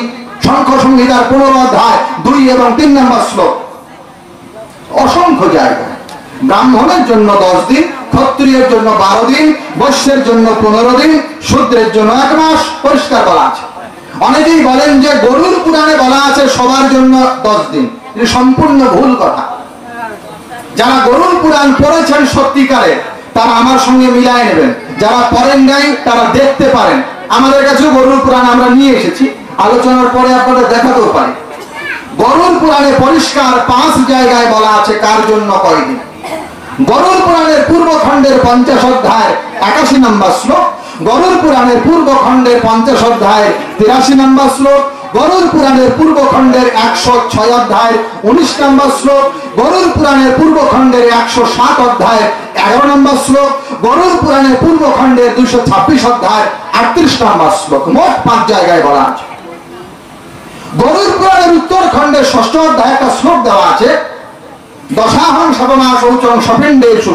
শঙ্খ সংহিতার 15 অধ্যায় 2 এবং 3 নম্বর শ্লোক। অসংখ্য জায়গায় ব্রাহ্মণের জন্য 10 দিন, ক্ষত্রিয়ের জন্য 12 দিন, বৈশ্যের জন্য 15 দিন, শূদ্রের জন্য 1 মাস পরিষ্কার বলা আছে। অনেকেই বলেন যে গরুর পুরাণে বলা আছে সবার জন্য 10 দিন, এটা সম্পূর্ণ ভুল কথা। যারা গরুর পুরাণ পড়েছেন সত্যিকারে তারা আমার সঙ্গে মিলায় নেবেন, যারা পড়েন নাই তারা দেখতে পারেন। আমাদের কাছেও গরুর পুরাণ আমরা নিয়ে এসেছি, আলোচনার পরে আপনাদের দেখাতেও পারি। গরুর পুরাণে পরিষ্কার 5 জায়গায় বলা আছে কার জন্য কয়দিন। গরুর পুরাণের পূর্বখণ্ডের 50 অধ্যায় 81 নম্বর শ্লোক, গরুর পুরাণের পূর্বখণ্ডের 50 অধ্যায় 83 নম্বর শ্লোক, গরুর পুরাণের পূর্বখণ্ডের 106 অধ্যায় 19 নম্বর শ্লোক, গরুর পুরাণের পূর্বখণ্ডের 107 অধ্যায় 11 নম্বর শ্লোক, গরুর পুরাণের পূর্বখণ্ডের 226 অধ্যায় 38 নম্বর শ্লোক। মোট 5 জায়গায় বলা আছে। গরুর পুরাণের উত্তরখণ্ডের 6ষ্ঠ অধ্যায় একটা শ্লোক দেওয়া আছে, দশাহং সপমা শৌচং সপিণ্ডেষু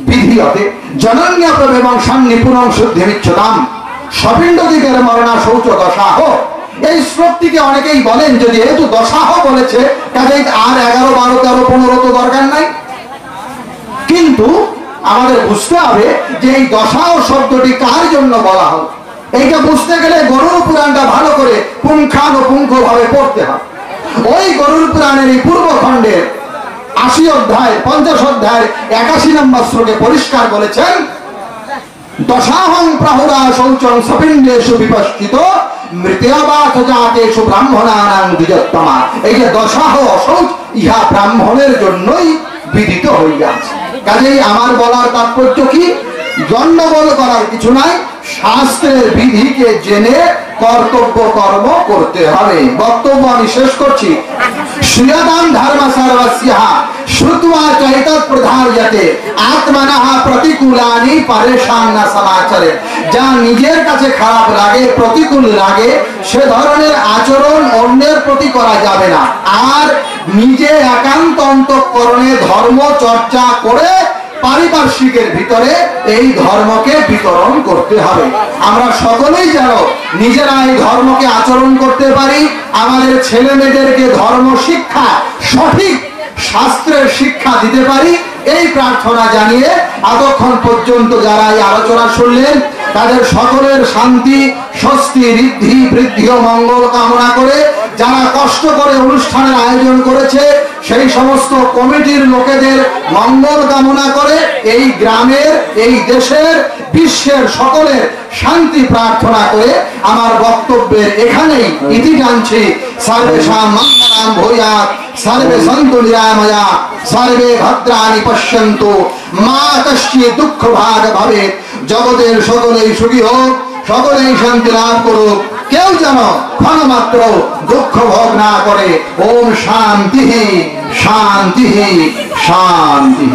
বিধিয়তে জনন্য প্রবেবং সন্নিপুণং শুদ্ধিমিচ্ছতাম। সপিণ্ডদিগের মরণা শৌচ দশাহ। এই শ্লোকটিকে অনেকেই বলেন যে যেহেতু দশাহ বলেছে কাজেই আর 11, 12, 13, 15 তো দরকার নাই। কিন্তু আমাদের বুঝতে হবে যে এই দশাহ শব্দটি কার জন্য বলা হলো। এইটা বুঝতে গেলে গরুর পুরাণটা ভালো করে পুঙ্খানুপুঙ্খ ভাবে পড়তে হবে। ওই গরুর পুরাণের এই পূর্বখণ্ডের 80 অধ্যায় 50 অধ্যায় 81 নম্বর শ্লোকে পরিষ্কার বলেছেন দশাহং প্রাহুরা শৌচং সপিণ্ডেষু বিপশ্চিত মৃত্যবাথ জাতেষু ব্রাহ্মণানাং দ্বিজোত্তমা। এই যে দশাহ অশৌচ ইহা ব্রাহ্মণের জন্যই বিদিত হইয়াছে। কাজেই আমার বলার তাৎপর্য কি, গন্ডগোল করার কিছু নাই, শাস্ত্রের বিধিকে জেনে কর্তব্য কর্ম করতে হবে। বক্তব্য আমি শেষ করছি। শ্রিয়দান ধর্ম সর্বস্যঃ শ্রুত্বা চৈতৎ প্রধার্যতে আত্মনঃ প্রতিকূলানি পরেশান না সমাচরে। যা নিজের কাছে খারাপ লাগে, প্রতিকূল লাগে, সে ধরনের আচরণ অন্যের প্রতি করা যাবে না। আর নিজে একান্ত অন্তঃকরণে ধর্ম চর্চা করে পারিপার্শ্বিকের ভিতরে এই ধর্মকে বিতরণ করতে হবে। আমরা সকলেই যেন নিজেরা এই ধর্মকে আচরণ করতে পারি, আমাদের ছেলে মেয়েদেরকে ধর্ম শিক্ষা, সঠিক শাস্ত্রের শিক্ষা দিতে পারি, এই প্রার্থনা জানিয়ে এতক্ষণ পর্যন্ত যারা এই আলোচনা শুনলেন তাদের সকলের শান্তি, স্বস্তি, ঋদ্ধি, বৃদ্ধি ও মঙ্গল কামনা করে, যারা কষ্ট করে অনুষ্ঠানের আয়োজন করেছে সেই সমস্ত কমিটির লোকেদের মঙ্গল কামনা করে, এই গ্রামের, এই দেশের, বিশ্বের সকলের শান্তি প্রার্থনা করে আমার বক্তব্যের এখানেই ইতি টানছি। সর্বেষাং মঙ্গলং ভূয়াৎ। सर्वे सन्तु निरामया सर्वे भद्राणि पश्यन्तु मा कश्चित् दुःख भाग भवेत्। জগতের সকলেই সুখী হোক, সকলেই শান্তি লাভ করুক, কেউ যেন ক্ষণমাত্র দুঃখ ভোগ না করে। ওম শান্তি শান্তি শান্তি।